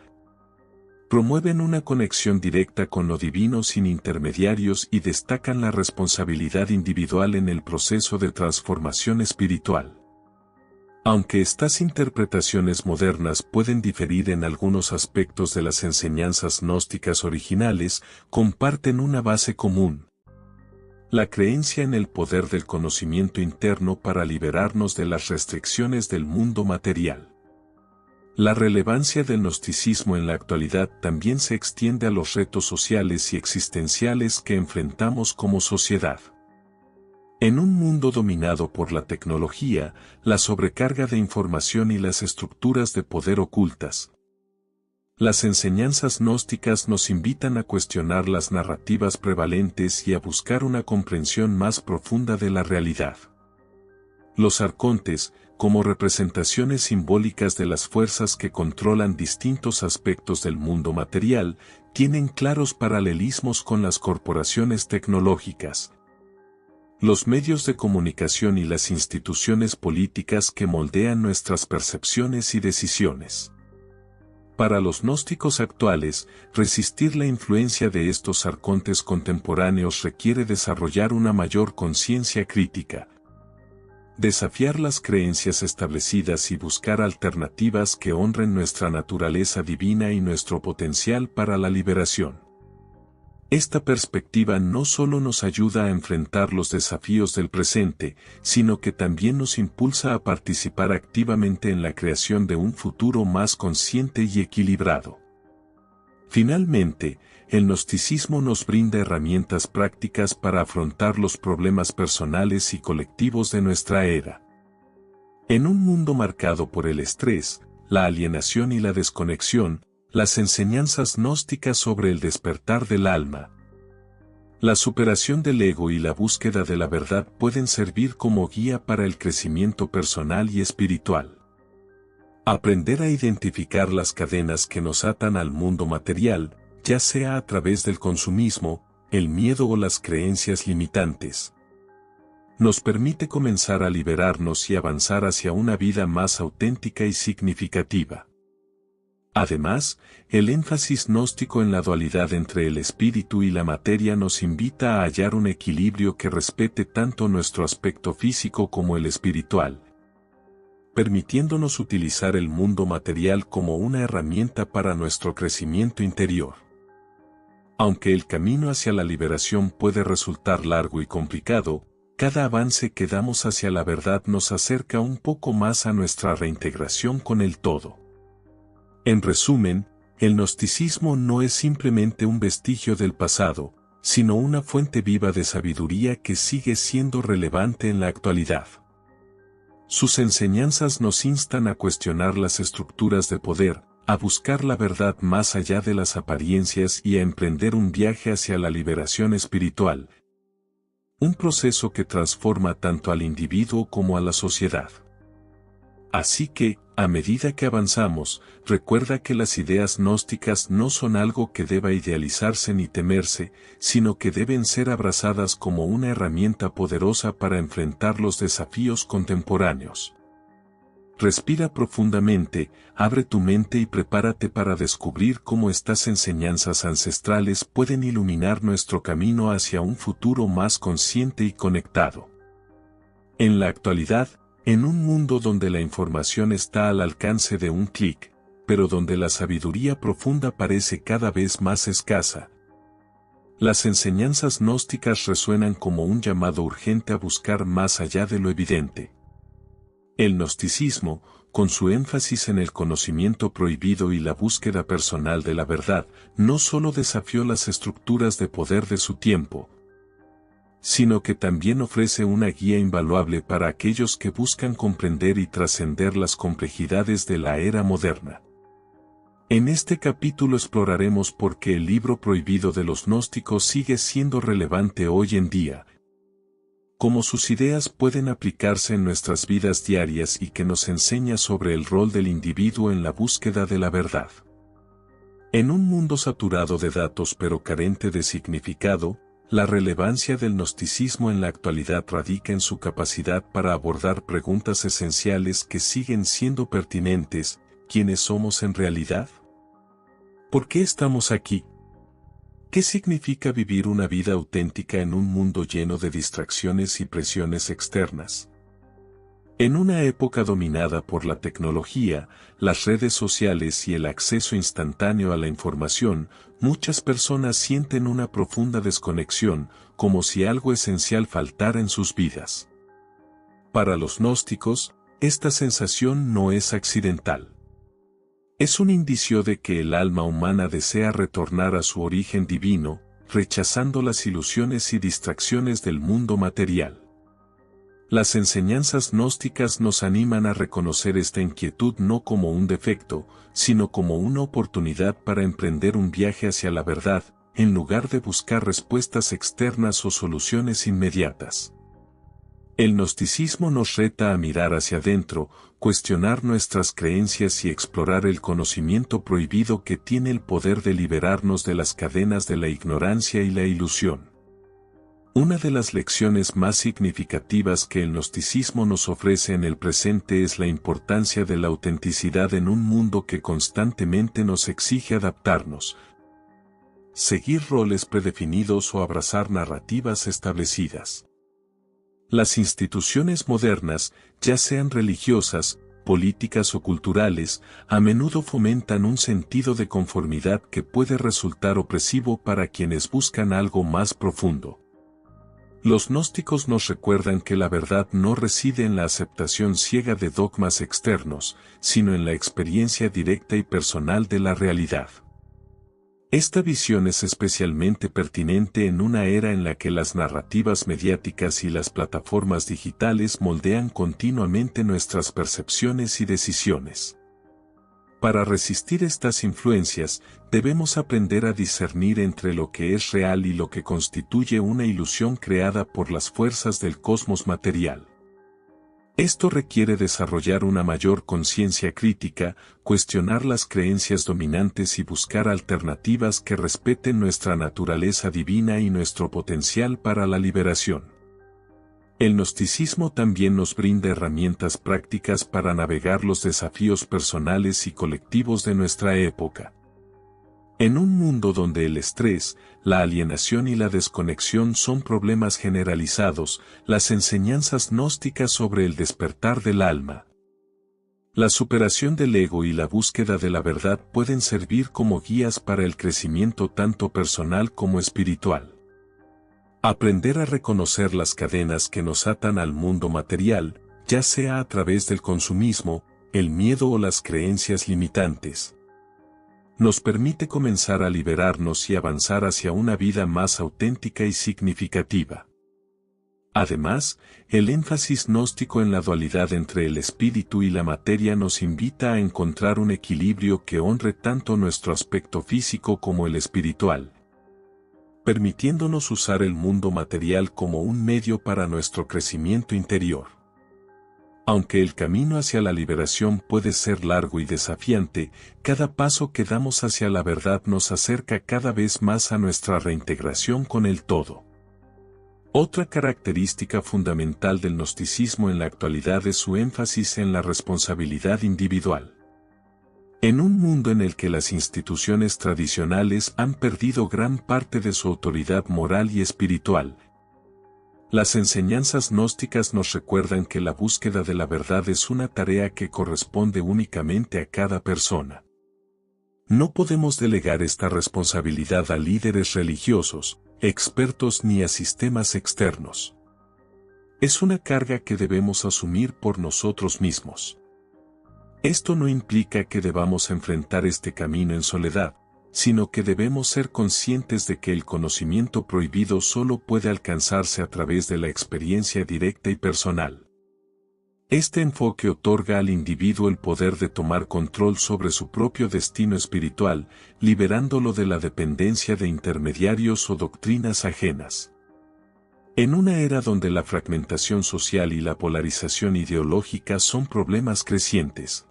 Promueven una conexión directa con lo divino sin intermediarios y destacan la responsabilidad individual en el proceso de transformación espiritual. Aunque estas interpretaciones modernas pueden diferir en algunos aspectos de las enseñanzas gnósticas originales, comparten una base común: la creencia en el poder del conocimiento interno para liberarnos de las restricciones del mundo material. La relevancia del gnosticismo en la actualidad también se extiende a los retos sociales y existenciales que enfrentamos como sociedad. En un mundo dominado por la tecnología, la sobrecarga de información y las estructuras de poder ocultas, las enseñanzas gnósticas nos invitan a cuestionar las narrativas prevalentes y a buscar una comprensión más profunda de la realidad. Los arcontes, como representaciones simbólicas de las fuerzas que controlan distintos aspectos del mundo material, tienen claros paralelismos con las corporaciones tecnológicas, los medios de comunicación y las instituciones políticas que moldean nuestras percepciones y decisiones. Para los gnósticos actuales, resistir la influencia de estos arcontes contemporáneos requiere desarrollar una mayor conciencia crítica, desafiar las creencias establecidas y buscar alternativas que honren nuestra naturaleza divina y nuestro potencial para la liberación. Esta perspectiva no solo nos ayuda a enfrentar los desafíos del presente, sino que también nos impulsa a participar activamente en la creación de un futuro más consciente y equilibrado. Finalmente, el gnosticismo nos brinda herramientas prácticas para afrontar los problemas personales y colectivos de nuestra era. En un mundo marcado por el estrés, la alienación y la desconexión, las enseñanzas gnósticas sobre el despertar del alma, la superación del ego y la búsqueda de la verdad pueden servir como guía para el crecimiento personal y espiritual. Aprender a identificar las cadenas que nos atan al mundo material, ya sea a través del consumismo, el miedo o las creencias limitantes, nos permite comenzar a liberarnos y avanzar hacia una vida más auténtica y significativa. Además, el énfasis gnóstico en la dualidad entre el espíritu y la materia nos invita a hallar un equilibrio que respete tanto nuestro aspecto físico como el espiritual, permitiéndonos utilizar el mundo material como una herramienta para nuestro crecimiento interior. Aunque el camino hacia la liberación puede resultar largo y complicado, cada avance que damos hacia la verdad nos acerca un poco más a nuestra reintegración con el todo. En resumen, el gnosticismo no es simplemente un vestigio del pasado, sino una fuente viva de sabiduría que sigue siendo relevante en la actualidad. Sus enseñanzas nos instan a cuestionar las estructuras de poder, a buscar la verdad más allá de las apariencias y a emprender un viaje hacia la liberación espiritual. Un proceso que transforma tanto al individuo como a la sociedad. Así que, a medida que avanzamos, recuerda que las ideas gnósticas no son algo que deba idealizarse ni temerse, sino que deben ser abrazadas como una herramienta poderosa para enfrentar los desafíos contemporáneos. Respira profundamente, abre tu mente y prepárate para descubrir cómo estas enseñanzas ancestrales pueden iluminar nuestro camino hacia un futuro más consciente y conectado. En la actualidad, en un mundo donde la información está al alcance de un clic, pero donde la sabiduría profunda parece cada vez más escasa, las enseñanzas gnósticas resuenan como un llamado urgente a buscar más allá de lo evidente. El gnosticismo, con su énfasis en el conocimiento prohibido y la búsqueda personal de la verdad, no solo desafió las estructuras de poder de su tiempo, sino que también ofrece una guía invaluable para aquellos que buscan comprender y trascender las complejidades de la era moderna. En este capítulo exploraremos por qué el libro prohibido de los gnósticos sigue siendo relevante hoy en día, cómo sus ideas pueden aplicarse en nuestras vidas diarias y que nos enseña sobre el rol del individuo en la búsqueda de la verdad. En un mundo saturado de datos pero carente de significado, la relevancia del gnosticismo en la actualidad radica en su capacidad para abordar preguntas esenciales que siguen siendo pertinentes: ¿quiénes somos en realidad? ¿Por qué estamos aquí? ¿Qué significa vivir una vida auténtica en un mundo lleno de distracciones y presiones externas? En una época dominada por la tecnología, las redes sociales y el acceso instantáneo a la información, muchas personas sienten una profunda desconexión, como si algo esencial faltara en sus vidas. Para los gnósticos, esta sensación no es accidental. Es un indicio de que el alma humana desea retornar a su origen divino, rechazando las ilusiones y distracciones del mundo material. Las enseñanzas gnósticas nos animan a reconocer esta inquietud no como un defecto, sino como una oportunidad para emprender un viaje hacia la verdad, en lugar de buscar respuestas externas o soluciones inmediatas. El gnosticismo nos reta a mirar hacia adentro, cuestionar nuestras creencias y explorar el conocimiento prohibido que tiene el poder de liberarnos de las cadenas de la ignorancia y la ilusión. Una de las lecciones más significativas que el gnosticismo nos ofrece en el presente es la importancia de la autenticidad en un mundo que constantemente nos exige adaptarnos, seguir roles predefinidos o abrazar narrativas establecidas. Las instituciones modernas, ya sean religiosas, políticas o culturales, a menudo fomentan un sentido de conformidad que puede resultar opresivo para quienes buscan algo más profundo. Los gnósticos nos recuerdan que la verdad no reside en la aceptación ciega de dogmas externos, sino en la experiencia directa y personal de la realidad. Esta visión es especialmente pertinente en una era en la que las narrativas mediáticas y las plataformas digitales moldean continuamente nuestras percepciones y decisiones. Para resistir estas influencias, debemos aprender a discernir entre lo que es real y lo que constituye una ilusión creada por las fuerzas del cosmos material. Esto requiere desarrollar una mayor conciencia crítica, cuestionar las creencias dominantes y buscar alternativas que respeten nuestra naturaleza divina y nuestro potencial para la liberación. El gnosticismo también nos brinda herramientas prácticas para navegar los desafíos personales y colectivos de nuestra época. En un mundo donde el estrés, la alienación y la desconexión son problemas generalizados, las enseñanzas gnósticas sobre el despertar del alma, la superación del ego y la búsqueda de la verdad pueden servir como guías para el crecimiento tanto personal como espiritual. Aprender a reconocer las cadenas que nos atan al mundo material, ya sea a través del consumismo, el miedo o las creencias limitantes, nos permite comenzar a liberarnos y avanzar hacia una vida más auténtica y significativa. Además, el énfasis gnóstico en la dualidad entre el espíritu y la materia nos invita a encontrar un equilibrio que honre tanto nuestro aspecto físico como el espiritual, permitiéndonos usar el mundo material como un medio para nuestro crecimiento interior. Aunque el camino hacia la liberación puede ser largo y desafiante, cada paso que damos hacia la verdad nos acerca cada vez más a nuestra reintegración con el todo. Otra característica fundamental del gnosticismo en la actualidad es su énfasis en la responsabilidad individual. En un mundo en el que las instituciones tradicionales han perdido gran parte de su autoridad moral y espiritual, las enseñanzas gnósticas nos recuerdan que la búsqueda de la verdad es una tarea que corresponde únicamente a cada persona. No podemos delegar esta responsabilidad a líderes religiosos, expertos ni a sistemas externos. Es una carga que debemos asumir por nosotros mismos. Esto no implica que debamos enfrentar este camino en soledad, sino que debemos ser conscientes de que el conocimiento prohibido solo puede alcanzarse a través de la experiencia directa y personal. Este enfoque otorga al individuo el poder de tomar control sobre su propio destino espiritual, liberándolo de la dependencia de intermediarios o doctrinas ajenas. En una era donde la fragmentación social y la polarización ideológica son problemas crecientes,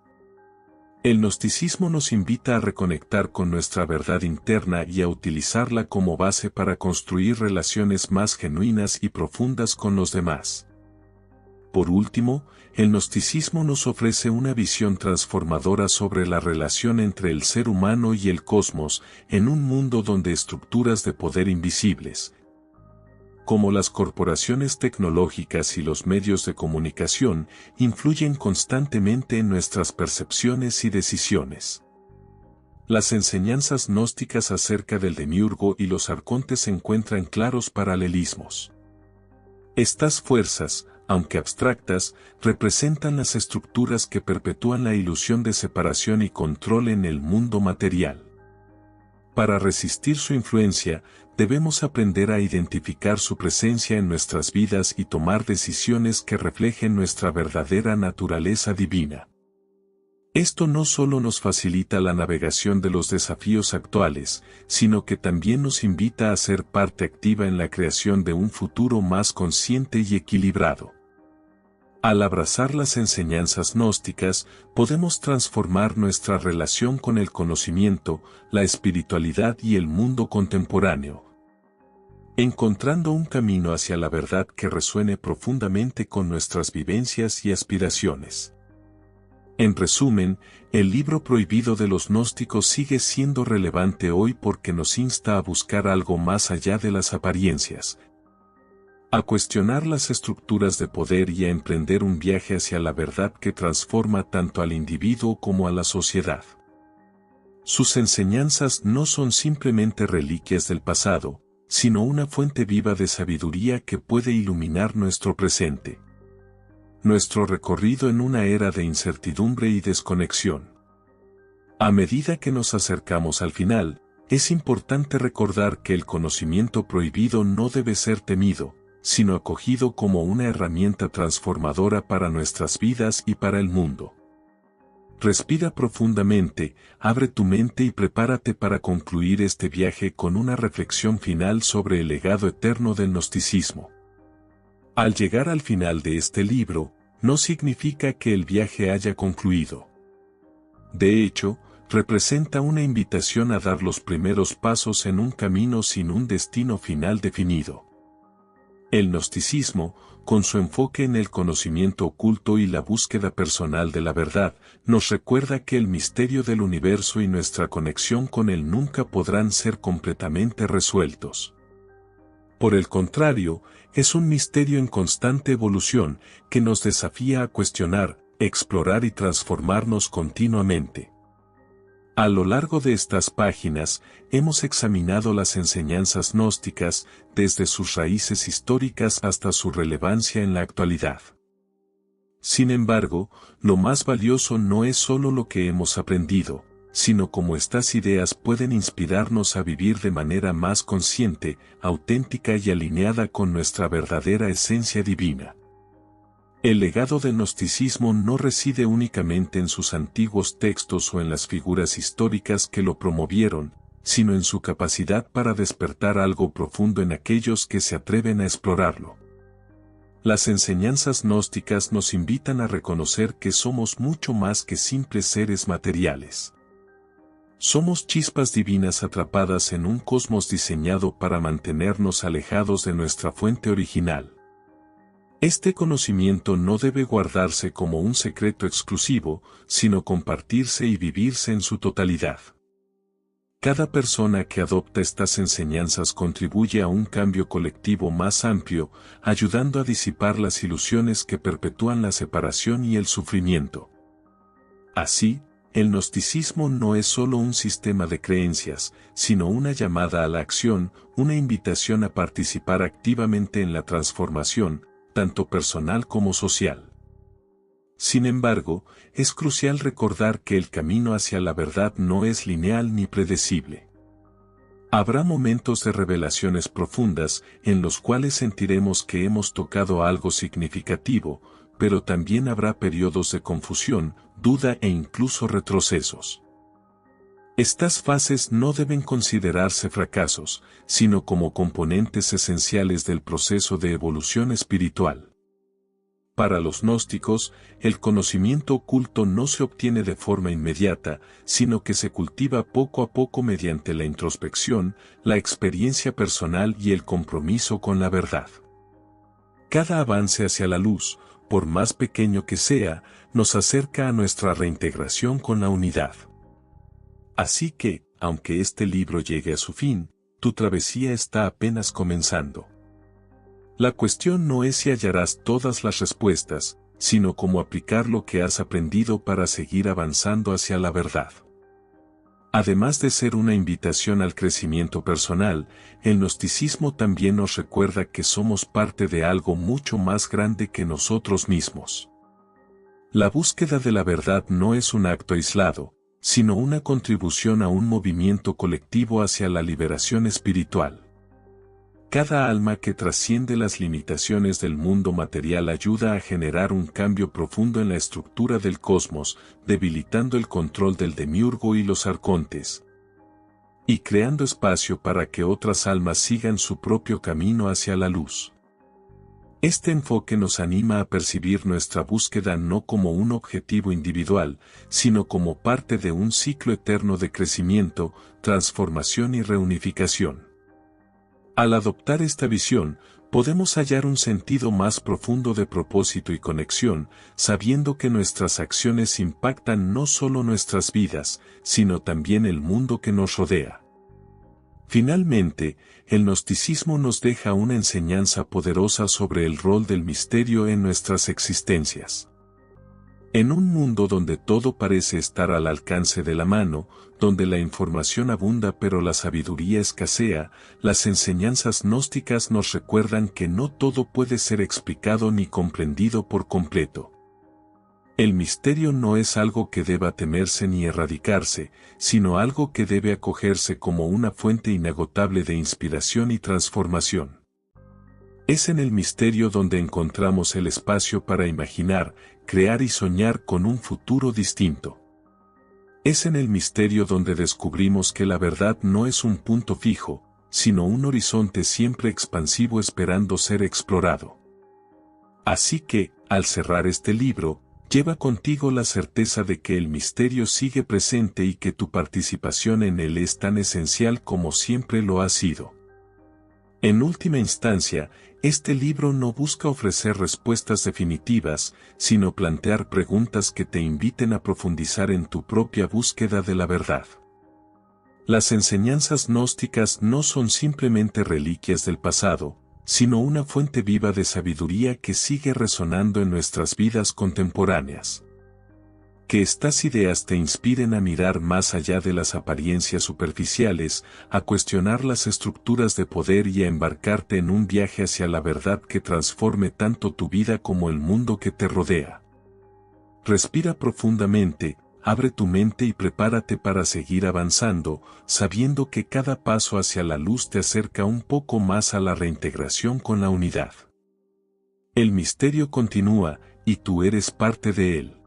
el gnosticismo nos invita a reconectar con nuestra verdad interna y a utilizarla como base para construir relaciones más genuinas y profundas con los demás. Por último, el gnosticismo nos ofrece una visión transformadora sobre la relación entre el ser humano y el cosmos en un mundo donde estructuras de poder invisibles, como las corporaciones tecnológicas y los medios de comunicación, influyen constantemente en nuestras percepciones y decisiones. Las enseñanzas gnósticas acerca del demiurgo y los arcontes encuentran claros paralelismos. Estas fuerzas, aunque abstractas, representan las estructuras que perpetúan la ilusión de separación y control en el mundo material. Para resistir su influencia, debemos aprender a identificar su presencia en nuestras vidas y tomar decisiones que reflejen nuestra verdadera naturaleza divina. Esto no solo nos facilita la navegación de los desafíos actuales, sino que también nos invita a ser parte activa en la creación de un futuro más consciente y equilibrado. Al abrazar las enseñanzas gnósticas, podemos transformar nuestra relación con el conocimiento, la espiritualidad y el mundo contemporáneo, encontrando un camino hacia la verdad que resuene profundamente con nuestras vivencias y aspiraciones. En resumen, el libro prohibido de los gnósticos sigue siendo relevante hoy porque nos insta a buscar algo más allá de las apariencias, a cuestionar las estructuras de poder y a emprender un viaje hacia la verdad que transforma tanto al individuo como a la sociedad. Sus enseñanzas no son simplemente reliquias del pasado, sino una fuente viva de sabiduría que puede iluminar nuestro presente. Nuestro recorrido en una era de incertidumbre y desconexión. A medida que nos acercamos al final, es importante recordar que el conocimiento prohibido no debe ser temido, sino acogido como una herramienta transformadora para nuestras vidas y para el mundo. Respira profundamente, abre tu mente y prepárate para concluir este viaje con una reflexión final sobre el legado eterno del gnosticismo. Al llegar al final de este libro, no significa que el viaje haya concluido. De hecho, representa una invitación a dar los primeros pasos en un camino sin un destino final definido. El gnosticismo, con su enfoque en el conocimiento oculto y la búsqueda personal de la verdad, nos recuerda que el misterio del universo y nuestra conexión con él nunca podrán ser completamente resueltos. Por el contrario, es un misterio en constante evolución que nos desafía a cuestionar, explorar y transformarnos continuamente. A lo largo de estas páginas, hemos examinado las enseñanzas gnósticas, desde sus raíces históricas hasta su relevancia en la actualidad. Sin embargo, lo más valioso no es solo lo que hemos aprendido, sino cómo estas ideas pueden inspirarnos a vivir de manera más consciente, auténtica y alineada con nuestra verdadera esencia divina. El legado del gnosticismo no reside únicamente en sus antiguos textos o en las figuras históricas que lo promovieron, sino en su capacidad para despertar algo profundo en aquellos que se atreven a explorarlo. Las enseñanzas gnósticas nos invitan a reconocer que somos mucho más que simples seres materiales. Somos chispas divinas atrapadas en un cosmos diseñado para mantenernos alejados de nuestra fuente original. Este conocimiento no debe guardarse como un secreto exclusivo, sino compartirse y vivirse en su totalidad. Cada persona que adopta estas enseñanzas contribuye a un cambio colectivo más amplio, ayudando a disipar las ilusiones que perpetúan la separación y el sufrimiento. Así, el gnosticismo no es solo un sistema de creencias, sino una llamada a la acción, una invitación a participar activamente en la transformación, tanto personal como social. Sin embargo, es crucial recordar que el camino hacia la verdad no es lineal ni predecible. Habrá momentos de revelaciones profundas en los cuales sentiremos que hemos tocado algo significativo, pero también habrá periodos de confusión, duda e incluso retrocesos. Estas fases no deben considerarse fracasos, sino como componentes esenciales del proceso de evolución espiritual. Para los gnósticos, el conocimiento oculto no se obtiene de forma inmediata, sino que se cultiva poco a poco mediante la introspección, la experiencia personal y el compromiso con la verdad. Cada avance hacia la luz, por más pequeño que sea, nos acerca a nuestra reintegración con la unidad. Así que, aunque este libro llegue a su fin, tu travesía está apenas comenzando. La cuestión no es si hallarás todas las respuestas, sino cómo aplicar lo que has aprendido para seguir avanzando hacia la verdad. Además de ser una invitación al crecimiento personal, el gnosticismo también nos recuerda que somos parte de algo mucho más grande que nosotros mismos. La búsqueda de la verdad no es un acto aislado, sino una contribución a un movimiento colectivo hacia la liberación espiritual. Cada alma que trasciende las limitaciones del mundo material ayuda a generar un cambio profundo en la estructura del cosmos, debilitando el control del demiurgo y los arcontes, y creando espacio para que otras almas sigan su propio camino hacia la luz. Este enfoque nos anima a percibir nuestra búsqueda no como un objetivo individual, sino como parte de un ciclo eterno de crecimiento, transformación y reunificación. Al adoptar esta visión, podemos hallar un sentido más profundo de propósito y conexión, sabiendo que nuestras acciones impactan no solo nuestras vidas, sino también el mundo que nos rodea. Finalmente, el gnosticismo nos deja una enseñanza poderosa sobre el rol del misterio en nuestras existencias. En un mundo donde todo parece estar al alcance de la mano, donde la información abunda pero la sabiduría escasea, las enseñanzas gnósticas nos recuerdan que no todo puede ser explicado ni comprendido por completo. El misterio no es algo que deba temerse ni erradicarse, sino algo que debe acogerse como una fuente inagotable de inspiración y transformación. Es en el misterio donde encontramos el espacio para imaginar, crear y soñar con un futuro distinto. Es en el misterio donde descubrimos que la verdad no es un punto fijo, sino un horizonte siempre expansivo esperando ser explorado. Así que, al cerrar este libro, lleva contigo la certeza de que el misterio sigue presente y que tu participación en él es tan esencial como siempre lo ha sido. En última instancia, este libro no busca ofrecer respuestas definitivas, sino plantear preguntas que te inviten a profundizar en tu propia búsqueda de la verdad. Las enseñanzas gnósticas no son simplemente reliquias del pasado, sino una fuente viva de sabiduría que sigue resonando en nuestras vidas contemporáneas. Que estas ideas te inspiren a mirar más allá de las apariencias superficiales, a cuestionar las estructuras de poder y a embarcarte en un viaje hacia la verdad que transforme tanto tu vida como el mundo que te rodea. Respira profundamente, abre tu mente y prepárate para seguir avanzando, sabiendo que cada paso hacia la luz te acerca un poco más a la reintegración con la unidad. El misterio continúa, y tú eres parte de él.